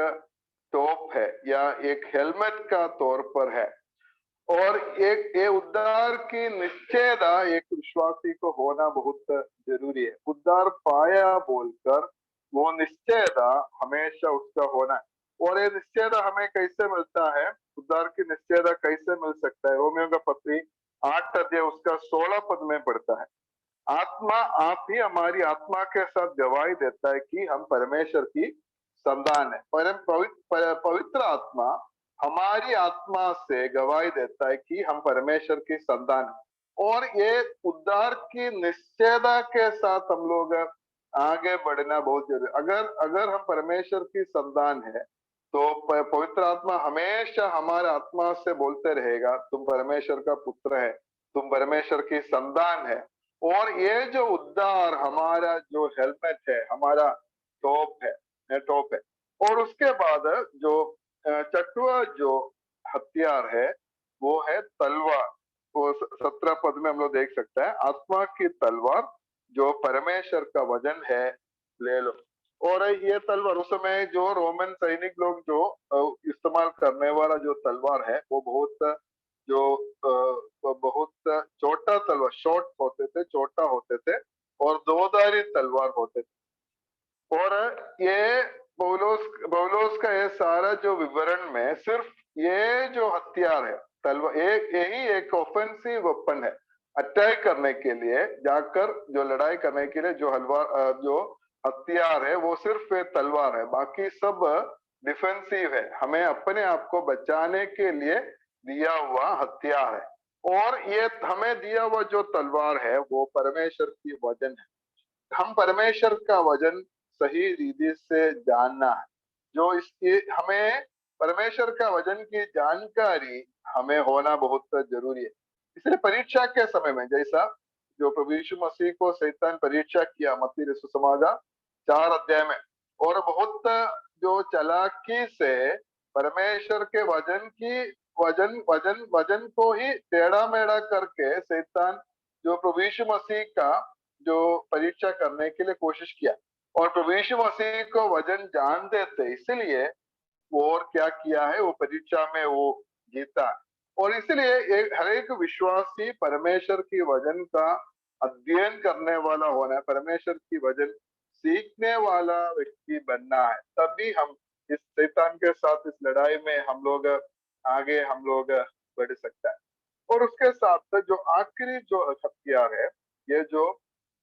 टोप है या एक हेलमेट का तौर पर है। और एक ये उद्धार की निश्चयता एक विश्वासी को होना बहुत जरूरी है। उद्धार पाया बोलकर वो निश्चयता हमेशा उसका होना है। और ये निश्चयता हमें कैसे मिलता है, उद्धार की निश्चयता कैसे मिल सकता है, रोमियो का पत्री 8 अध्याय उसका 16 पद में पढ़ता है, आत्मा आप ही हमारी आत्मा के साथ गवाही देता है कि हम परमेश्वर की संतान है। पवित्र आत्मा हमारी आत्मा से गवाही देता है कि हम परमेश्वर की संतान है। और ये उद्धार की निश्चयता के साथ हम लोग आगे बढ़ना बहुत जरूरी। अगर हम परमेश्वर की संतान है, तो पवित्र आत्मा हमेशा हमारे आत्मा से बोलते रहेगा, तुम परमेश्वर का पुत्र है, तुम परमेश्वर की संतान है। और ये जो उद्धार हमारा जो हेलमेट है, हमारा टोप है। और उसके बाद जो चटुआ जो हथियार है वो है तलवार। वो 17 पद में हम लोग देख सकते हैं, आत्मा की तलवार जो परमेश्वर का वचन है ले लो। और ये तलवार उस समय जो रोमन सैनिक लोग जो इस्तेमाल करने वाला जो तलवार है वो बहुत छोटा तलवार, शॉर्ट होते थे, छोटा होते थे और दोधारी तलवार होते थे। और ये पौलुस का ये सारा जो विवरण में सिर्फ ये जो हथियार है तलवार, यही एक ऑफेंसिव वेपन है, अटैक करने के लिए जाकर, जो लड़ाई करने के लिए जो हथियार है वो सिर्फ एक तलवार है, बाकी सब डिफेंसिव है, हमें अपने आप को बचाने के लिए दिया हुआ हथियार है। और ये हमें दिया हुआ जो तलवार है वो परमेश्वर की वचन है। हम परमेश्वर का वचन सही रीति से जानना है, जो इसकी हमें परमेश्वर का वचन की जानकारी हमें होना बहुत जरूरी है। इसलिए परीक्षा के समय में, जैसा जो प्रभु यीशु मसीह को शैतान परीक्षा किया मत्ती सुसमाचार 4 अध्याय में, और बहुत जो चालाकी से परमेश्वर के वचन को ही टेढ़ा मेढ़ा करके शैतान जो प्रभु यीशु मसीह का जो परीक्षा करने के लिए कोशिश किया, और प्रभु यीशु मसीह को वचन जानते थे, इसलिए वो और क्या किया है, वो परीक्षा में वो जीता। और इसलिए हर एक विश्वासी परमेश्वर की वचन का अध्ययन करने वाला होना है, परमेश्वर की वचन सीखने वाला व्यक्ति बनना है, तभी हम इस शैतान के साथ इस लड़ाई में हम लोग बढ़ सकते हैं। और उसके साथ जो आखिरी जो हथियार है, ये जो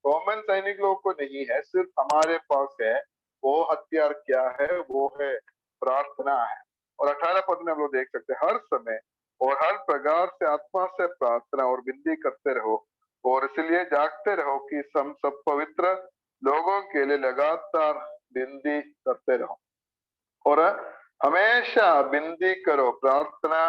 रोमन सैनिक लोगों को नहीं है, सिर्फ हमारे पास है, वो हथियार क्या है, वो है प्रार्थना है। और 18 पद में हम लोग देख सकते हैं, हर समय और हर प्रकार से आत्मा से प्रार्थना और विनती करते रहो, और इसलिए जागते रहो कि हम सब पवित्र लोगों के लिए लगातार विनती करते रहो। और हमेशा विनती करो, प्रार्थना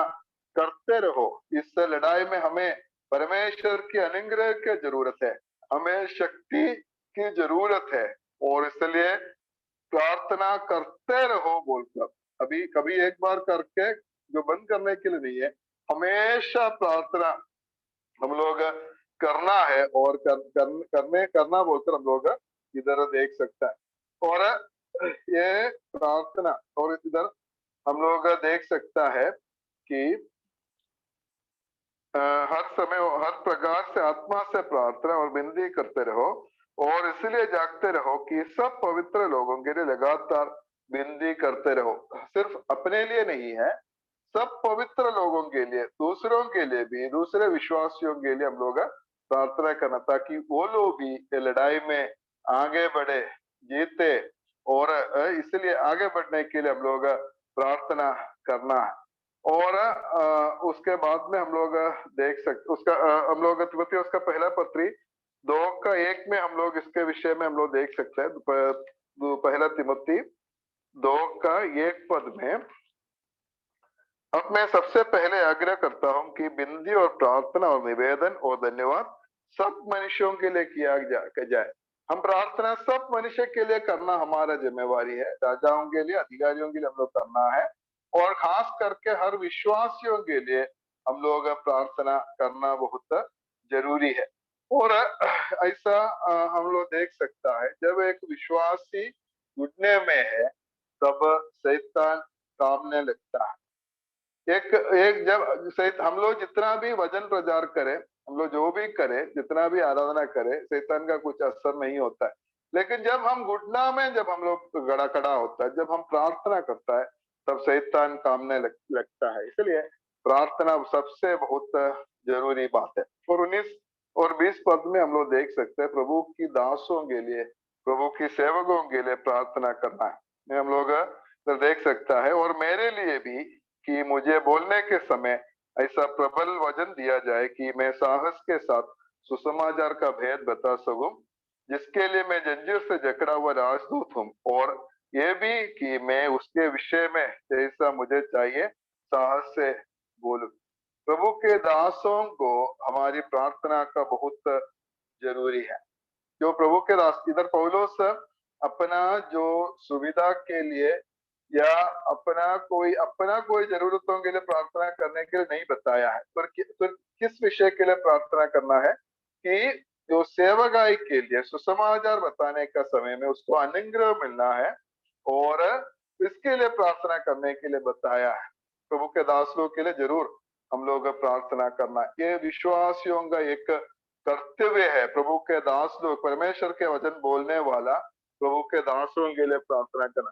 करते रहो। इस लड़ाई में हमें परमेश्वर की अनुग्रह की जरूरत है, हमें शक्ति की जरूरत है, और इसलिए प्रार्थना करते रहो बोलकर, अभी कभी एक बार करके जो बंद करने के लिए नहीं है, हमेशा प्रार्थना हम लोग करना है। और करना बोलकर हम लोग इधर देख सकते हैं। और ये प्रार्थना, और इधर हम लोग देख सकता है कि हर समय हर प्रकार से आत्मा से प्रार्थना और विनती करते रहो, और इसलिए जागते रहो कि सब पवित्र लोगों के लिए लगातार विनती करते रहो। सिर्फ अपने लिए नहीं है, सब पवित्र लोगों के लिए, दूसरों के लिए भी, दूसरे विश्वासियों के लिए हम लोग प्रार्थना करना, ताकि वो लोग भी लड़ाई में आगे बढ़े, जीते। और इसलिए आगे बढ़ने के लिए हम लोग प्रार्थना करना है। और उसके बाद में हम लोग देख सकते उसका हम लोग तिमोथेयुस उसका पहला पत्री 2:1 में हम लोग इसके विषय में हम लोग देख सकते हैं। पहला तिमोथी 2:1 में, अब मैं सबसे पहले आग्रह करता हूं कि विनती और प्रार्थना और निवेदन और धन्यवाद सब मनुष्यों के लिए किया जाए। हम प्रार्थना सब मनुष्य के लिए करना हमारा जिम्मेवारी है, राजाओं के लिए, अधिकारियों के लिए हम लोग करना है, और खास करके हर विश्वासियों के लिए हम लोग प्रार्थना करना बहुत जरूरी है। और ऐसा हम लोग देख सकता है, जब एक विश्वासी घुटने में है तब शैतान कामने लगता है। एक एक जब सहित हम लोग जितना भी वचन प्रचार करें, हम लोग जो भी करें, जितना भी आराधना करें, शैतान का कुछ असर नहीं होता है। लेकिन जब हम घुटना में, जब हम लोग गड़ा खड़ा होता है, जब हम प्रार्थना करता है, तब शैतान कामने लगता है। इसलिए प्रार्थना सबसे बहुत जरूरी बात है। और 19 और 20 पद में हम लोग देख सकते हैं, प्रभु की दासों के लिए, प्रभु की सेवकों के लिए प्रार्थना करना है, हम लोग देख सकता है। और मेरे लिए भी कि मुझे बोलने के समय ऐसा प्रबल वचन दिया जाए कि मैं साहस के साथ सुसमाचार का भेद बता सकूं, जिसके लिए मैं जंजीर से जकड़ा हुआ राजदूत हूं। और ये भी कि मैं उसके विषय में जैसा मुझे चाहिए साहस से बोलूं। प्रभु के दासों को हमारी प्रार्थना का बहुत जरूरी है। जो प्रभु के दास, इधर पौलुस अपना जो सुविधा के लिए या अपना कोई जरूरतों के लिए प्रार्थना करने के लिए नहीं बताया है, पर किस विषय के लिए प्रार्थना करना है कि जो सेवकाई के लिए सुसमाचार बताने का समय में उसको अनुग्रह मिलना है, और इसके लिए प्रार्थना करने के लिए बताया है। प्रभु के दास लोग के लिए जरूर हम लोग प्रार्थना करना, ये विश्वासियों का एक कर्तव्य है। प्रभु के दास लोग, परमेश्वर के वचन बोलने वाला प्रभु के दासों के लिए प्रार्थना करना।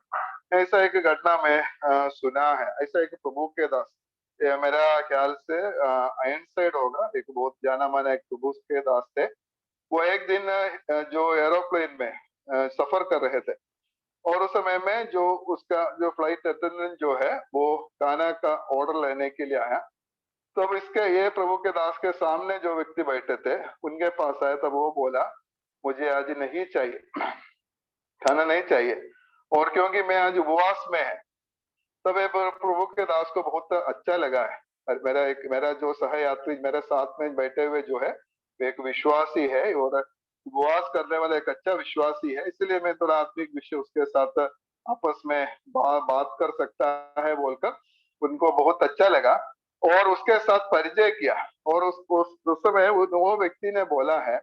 ऐसा एक घटना में सुना है। ऐसा एक प्रभु के दास, ये मेरा ख्याल से आयन साइड होगा, एक बहुत जाना माना एक प्रभु के दास थे। वो एक दिन जो एरोप्लेन में सफर कर रहे थे, और उस समय में जो उसका जो फ्लाइट अटेंडेंट जो है वो खाना का ऑर्डर लेने के लिए आया। तब इसके ये प्रभु के दास के सामने जो व्यक्ति बैठे थे उनके पास आया, तब वो बोला मुझे आज नहीं चाहिए, खाना नहीं चाहिए, और क्योंकि मैं आज उपवास में है। तब ये प्रभु के दास को बहुत अच्छा लगा है। और मेरा जो सह यात्री मेरे साथ में बैठे हुए जो है वो एक विश्वासी है, और उपवास करने वाला एक अच्छा विश्वासी है, इसलिए मैं थोड़ा आत्मिक विषय उसके साथ आपस में बात कर सकता है बोलकर उनको बहुत अच्छा लगा, और उसके साथ परिचय किया। और उस समय वो व्यक्ति ने बोला है,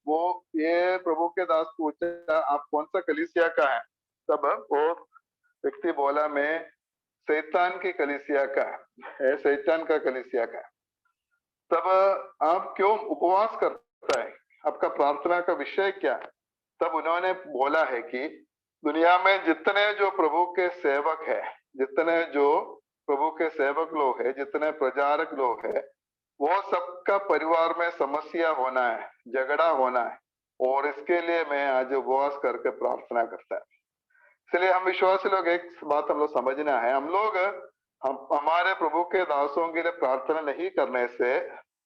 वो ये प्रभु के दास पूछा आप कौन सा कलीसिया का है। तब वो व्यक्ति बोला मैं शैतान की कलीसिया का है, शैतान का कलीसिया का। तब आप क्यों उपवास करता है, आपका प्रार्थना का विषय क्या है। तब उन्होंने बोला है कि दुनिया में जितने जो प्रभु के सेवक है, जितने जो प्रभु के सेवक लोग है, जितने प्रचारक लोग है, वो सबका परिवार में समस्या होना है, झगड़ा होना है, और इसके लिए मैं आज उपवास करके प्रार्थना करता है। इसलिए हम विश्वासी लोग एक बात हम लोग समझना है, हम हमारे प्रभु के दासों के लिए प्रार्थना नहीं करने से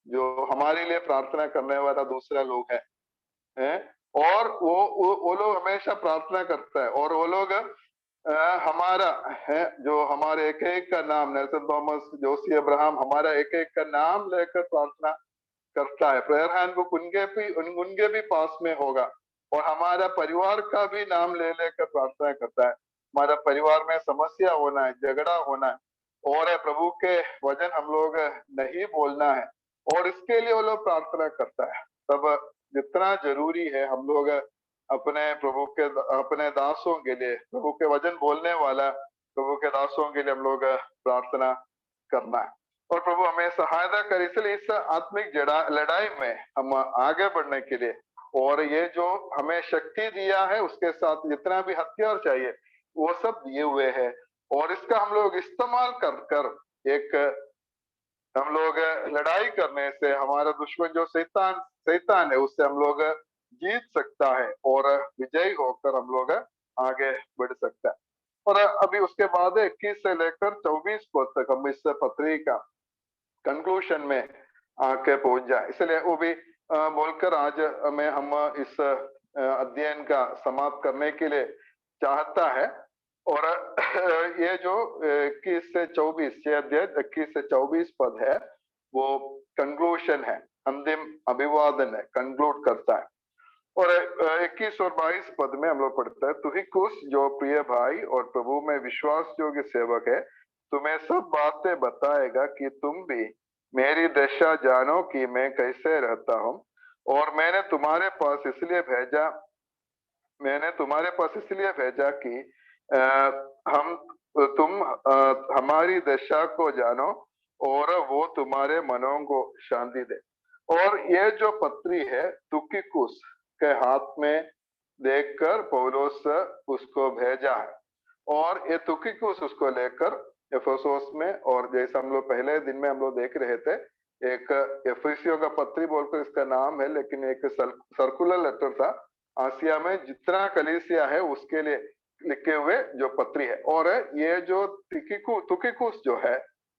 जो हमारे लिए प्रार्थना करने वाला दूसरा लोग है, और वो लोग हमेशा प्रार्थना करता है, और वो लोग हमारा है जो हमारे एक एक का नाम, नेल्सन थॉमस, जोशी अब्राहम, हमारा एक एक का नाम लेकर प्रार्थना करता है। प्रेयर हैंडबुक उनके भी पास में होगा, और हमारा परिवार का भी नाम ले लेकर प्रार्थना करता है। हमारा परिवार में समस्या होना है, झगड़ा होना है, और प्रभु के वचन हम लोग नहीं बोलना है, और इसके लिए वो लोग प्रार्थना करता है। तब जितना जरूरी है हम लोग अपने दासों के लिए, प्रभु के वचन बोलने वाला प्रभु के दासों के लिए हम लोग प्रार्थना करना है, और प्रभु हमें सहायता करे। इसलिए इस आत्मिक लड़ाई में हम आगे बढ़ने के लिए, और ये जो हमें शक्ति दिया है उसके साथ जितना भी हथियार चाहिए वो सब दिए हुए हैं, और इसका हम लोग इस्तेमाल कर कर एक हम लोग लड़ाई करने से हमारा दुश्मन जो शैतान है उससे हम लोग जीत सकता है, और विजयी होकर हम लोग आगे बढ़ सकता है। और अभी उसके बाद 21 से लेकर 24 पद तक हम इस पत्री का कंक्लूजन में आके पहुंच जाए, इसलिए वो भी बोलकर आज हम इस अध्ययन का समाप्त करने के लिए चाहता है। और ये जो 21 से 24 ये अध्याय 21 से 24 पद है वो कंक्लूजन है, अंतिम अभिवादन है, कंक्लूड करता है। और 21 और 22 पद में हम लोग पढ़ते हैं, तुहिकुस जो प्रिय भाई और प्रभु में विश्वास योग्य सेवक है तुम्हें सब बातें बताएगा कि तुम भी मेरी दशा जानो कि मैं कैसे रहता हूँ, और मैंने तुम्हारे पास इसलिए भेजा कि तुम हमारी दशा को जानो और वो तुम्हारे मनों को शांति दे। और ये जो पत्री है तुकिकुस के हाथ में देखकर पौलुस उसको भेजा है, और ये तुकिकुस उसको लेकर एफेसोस में, और जैसे हम लोग पहले दिन में हम लोग देख रहे थे, एक एफिसियों का पत्री बोलकर इसका नाम है, लेकिन एक सर्कुलर लेटर था, आसिया में जितना कलीसिया है उसके लिए लिखे हुए जो पत्री है। और ये जो तुकिकुस जो है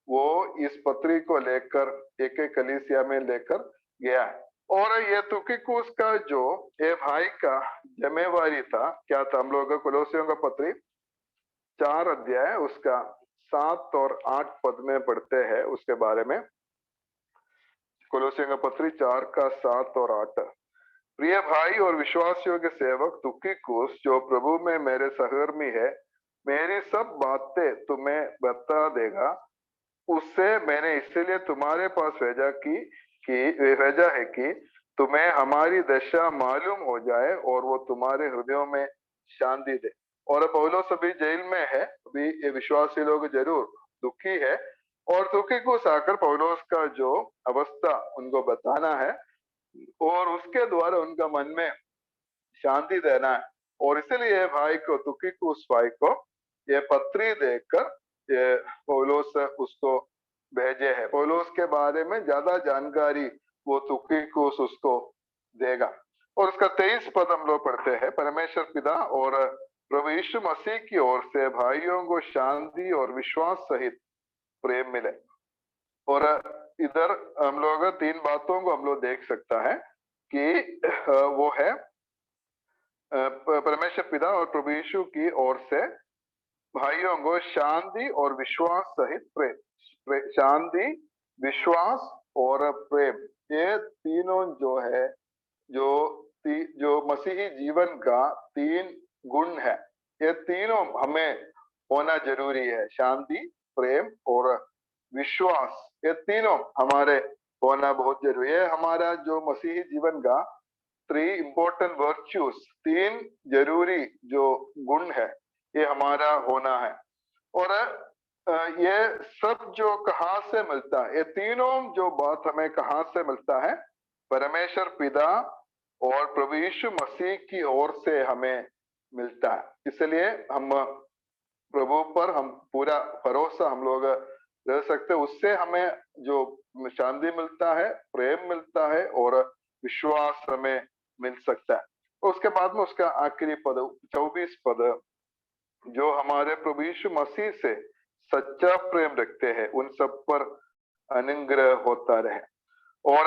वो इस पत्री को लेकर एक कलीसिया में लेकर गया है। और ये तुकिकुस का जो ये भाई का जिम्मेवारी था क्या था, हम लोग कोलोसियों का पत्री 4 अध्याय उसका 7 और 8 पद में पढ़ते हैं उसके बारे में। कोलोसियों का पत्री 4 का 7 और 8। प्रिय भाई और विश्वास योग्य सेवक तुकिकुस, जो प्रभु में मेरे सहकर्मी है, मेरी सब बातें तुम्हें बता देगा। उससे मैंने इसलिए तुम्हारे पास भेजा है कि तुम्हें हमारी दशा मालूम हो जाए और वो तुम्हारे हृदयों में शांति दे। और पौलुस अभी जेल में है, अभी ये विश्वासी लोग जरूर दुखी है, और तुकिकुस आकर पौलुस का जो अवस्था उनको बताना है और उसके द्वारा उनका मन में शांति देना है। और इसलिए भाई को, तुकिकुस भाई को ये पत्री देकर ये पौलुस उसको भेजे है। पौलुस के बारे में ज्यादा जानकारी वो तुकिकुस उसको देगा। और उसका 23 पद हम लोग पढ़ते हैं। परमेश्वर पिता और प्रभु यीशु मसीह की ओर से भाइयों को शांति और विश्वास सहित प्रेम मिले। और इधर हम लोग 3 बातों को हम लोग देख सकता है कि वो है परमेश्वर पिता और प्रभु यीशु की ओर से भाइयों को शांति और विश्वास सहित प्रेम। शांति, विश्वास और प्रेम, ये तीनों जो है जो मसीही जीवन का 3 गुण है, ये तीनों हमें होना जरूरी है। शांति, प्रेम और विश्वास, ये तीनों हमारे होना बहुत जरूरी है। हमारा जो मसीही जीवन का 3 इम्पोर्टेंट वर्च्यूज, 3 जरूरी जो गुण है, ये हमारा होना है। और ये सब जो कहाँ से मिलता है, ये तीनों जो बात हमें कहाँ से मिलता है? परमेश्वर पिता और प्रभु यीशु मसीह की ओर से हमें मिलता है। इसलिए हम प्रभु पर हम पूरा भरोसा हम लोग रह सकते, उससे हमें जो शांति मिलता है, प्रेम मिलता है और विश्वास हमें मिल सकता है। उसके बाद में उसका आखिरी पद 24 पद, जो हमारे प्रभु यीशु मसीह से सच्चा प्रेम रखते हैं उन सब पर अनुग्रह होता रहे। और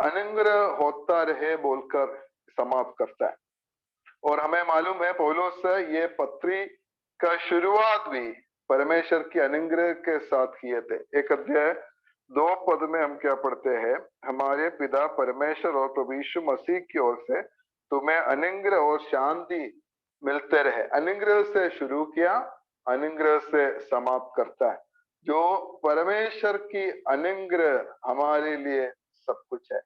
अनुग्रह होता रहे बोलकर समाप्त करता है। और हमें मालूम है पौलुस ये पत्री का शुरुआत भी परमेश्वर की अनुग्रह के साथ किए थे। 1 अध्याय 2 पद में हम क्या पढ़ते हैं? हमारे पिता परमेश्वर और प्रभु यीशु मसीह की ओर से तुम्हें अनुग्रह और शांति मिलते रहे। अनुग्रह से शुरू किया, अनुग्रह से समाप्त करता है। जो परमेश्वर की अनुग्रह हमारे लिए सब कुछ है।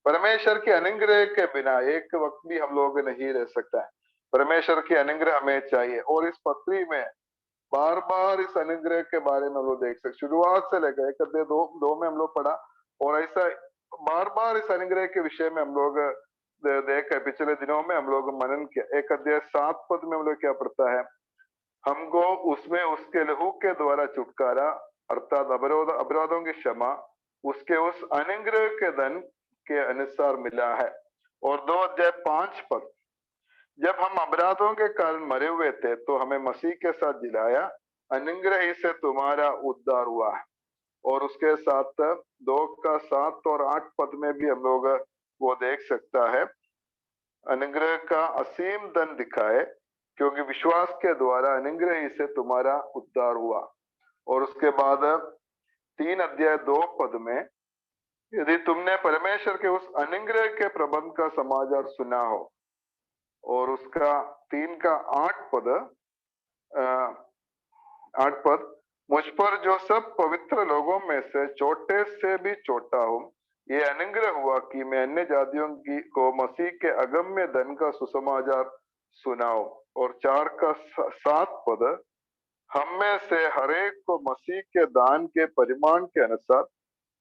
परमेश्वर के अनुग्रह के बिना एक वक्त भी हम लोग नहीं रह सकता है। परमेश्वर की अनुग्रह हमें चाहिए। और इस पत्री में बार बार इस अनुग्रह के बारे में हम लोग देख सकते, शुरुआत से लेकर 1 अध्याय 2 में हम लोग पढ़ा, और ऐसा बार बार इस अनुग्रह के विषय में हम लोग देख, पिछले दिनों में हम लोग मनन किया। 1 अध्याय 7 पद में हम लोग क्या पढ़ता है? हमको उसमें उसके लहू के द्वारा छुटकारा, अर्थात अपराधों की क्षमा उसके उस अनुग्रह के धन के अनुसार मिला है। और 2 अध्याय 5 पद, जब हम अपराधों के कारण मरे हुए थे तो हमें मसीह के साथ जिलाया, अनुग्रह ही से तुम्हारा उद्धार हुआ है। और उसके साथ 2 का 7 और 8 पद में भी हम लोग वो देख सकता है, अनुग्रह का असीम धन दिखाए क्योंकि विश्वास के द्वारा अनुग्रह ही से तुम्हारा उद्धार हुआ। और उसके बाद 3 अध्याय 2 पद में, यदि तुमने परमेश्वर के उस अनुग्रह के प्रबंध का समाचार सुना हो। और उसका 3 का 8 पद, मुझ पर जो सब पवित्र लोगों में से छोटे से भी छोटा हूँ, ये अनुग्रह हुआ कि मैं अन्य जातियों को मसीह के अगम्य धन का सुसमाचार सुनाऊं। और 4 का 7 पद, हम में से हरेक को मसीह के दान के परिमाण के अनुसार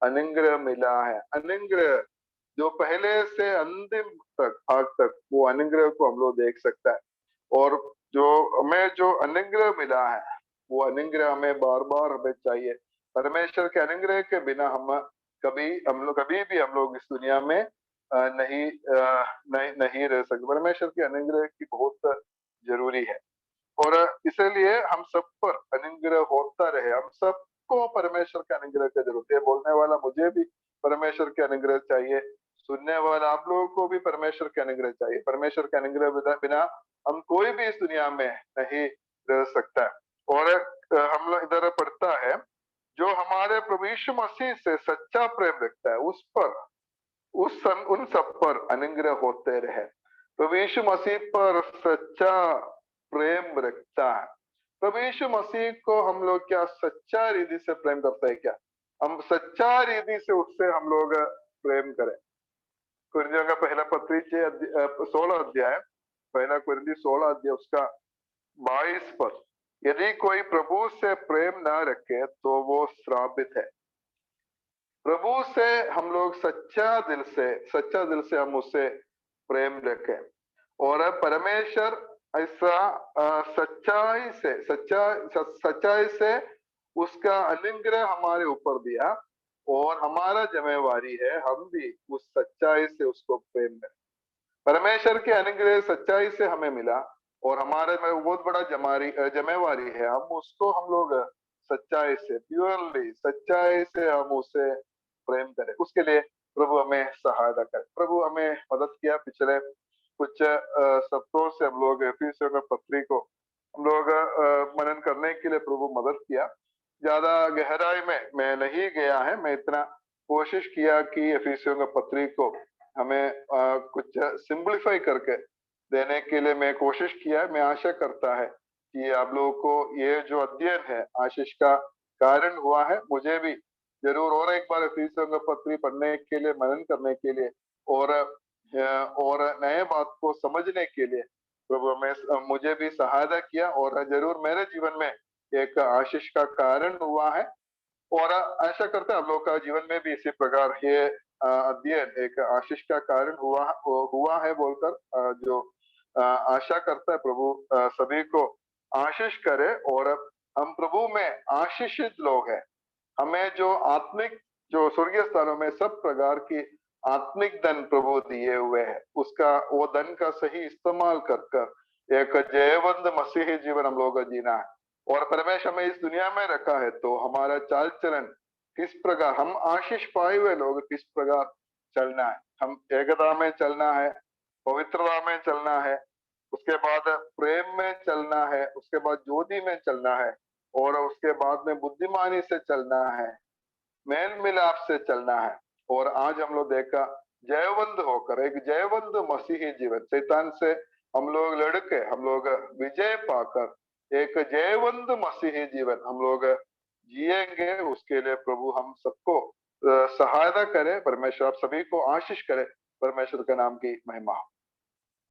अनुग्रह मिला है। अनुग्रह जो पहले से अंतिम तक भाग तक वो अनुग्रह को हम लोग देख सकता है। और जो हमें जो अनुग्रह मिला है वो अनुग्रह हमें बार बार हमें चाहिए। परमेश्वर के अनुग्रह के बिना हम कभी भी हम लोग इस दुनिया में नहीं रह सकते। परमेश्वर के अनुग्रह की बहुत जरूरी है। और इसलिए हम सब पर अनुग्रह होता रहे। हम सबको परमेश्वर के अनुग्रह की जरूरत है। बोलने वाला मुझे भी परमेश्वर के अनुग्रह चाहिए, सुनने वाला आप लोगों को भी परमेश्वर के अनुग्रह चाहिए। परमेश्वर के अनुग्रह बिना हम कोई भी इस दुनिया में नहीं रह सकता है। और हम लोग इधर पढ़ता है, जो हमारे प्रभु यीशु मसीह से सच्चा प्रेम रखता है उस पर उन सब पर अनुग्रह होते रहे। प्रभु यीशु मसीह पर सच्चा प्रेम रखता है। प्रभु यीशु मसीह को हम लोग क्या सच्चा रीति से प्रेम करते हैं क्या? हम सच्चा रीति से उससे हम लोग प्रेम करें। कुरिन्थियों का पहला पत्री 16 अध्याय, पहला कुरिन्थी 16 अध्याय उसका 22 पर, यदि कोई प्रभु से प्रेम ना रखे तो वो श्रापित है। प्रभु से हम लोग सच्चा दिल से हम उससे प्रेम रखें। और परमेश्वर ऐसा सच्चाई से उसका अनुग्रह हमारे ऊपर दिया, और हमारा जिम्मेवारी है हम भी उस सच्चाई से उसको प्रेम करें। परमेश्वर के अनुग्रह सच्चाई से हमें मिला, और हमारे में बहुत बड़ा जिम्मेवारी है हम उसको हम लोग सच्चाई से प्योरली सच्चाई से हम उसे प्रेम करें। उसके लिए प्रभु हमें सहायता करे। प्रभु हमें मदद किया। पिछले कुछ सप्ताहों से हम लोग एफिसियों का पत्री को हम लोग मनन करने के लिए प्रभु मदद किया। ज्यादा गहराई में मैं नहीं गया है, मैं इतना कोशिश किया कि एफिसियों का पत्री को हमें कुछ सिंपलीफाई करके देने के लिए मैं कोशिश किया है। मैं आशा करता है कि आप लोगों को ये जो अध्ययन है आशीष का कारण हुआ है। मुझे भी जरूर और एक बार एफिसियों का पत्री पढ़ने के लिए, मनन करने के लिए और नए बात को समझने के लिए प्रभु में मुझे भी सहायता किया, और जरूर मेरे जीवन में एक आशीष का कारण हुआ है। और आशा करते हैं आप लोगों का जीवन में भी इसी प्रकार ये अध्ययन एक आशीष का कारण हुआ है बोलकर जो आशा करता है प्रभु सभी को आशीष करे। और हम प्रभु में आशीषित लोग हैं। हमें जो आत्मिक, जो स्वर्गीय स्थानों में सब प्रकार की आत्मिक धन प्रभु दिए हुए हैं, उसका वो धन का सही इस्तेमाल कर कर एक जयवंत मसीही जीवन हम लोगों का जीना है। और परमेश्वर हमें इस दुनिया में रखा है तो हमारा चाल चलन किस प्रकार, हम आशीष पाए हुए लोग किस प्रकार चलना है। हम एकता में चलना है, पवित्रता में चलना है, उसके बाद प्रेम में चलना है, उसके बाद ज्योति में चलना है, और उसके बाद में बुद्धिमानी से चलना है, मेल मिलाप से चलना है। और आज हम लोग देखा जयवंत होकर एक जयवंत मसीही जीवन, शैतान से हम लोग लड़के हम लोग विजय पाकर एक जयवंत मसीही जीवन हम लोग जिएंगे। उसके लिए प्रभु हम सबको सहायता करे। परमेश्वर आप सभी को आशीष करे। परमेश्वर के नाम की महिमा हो।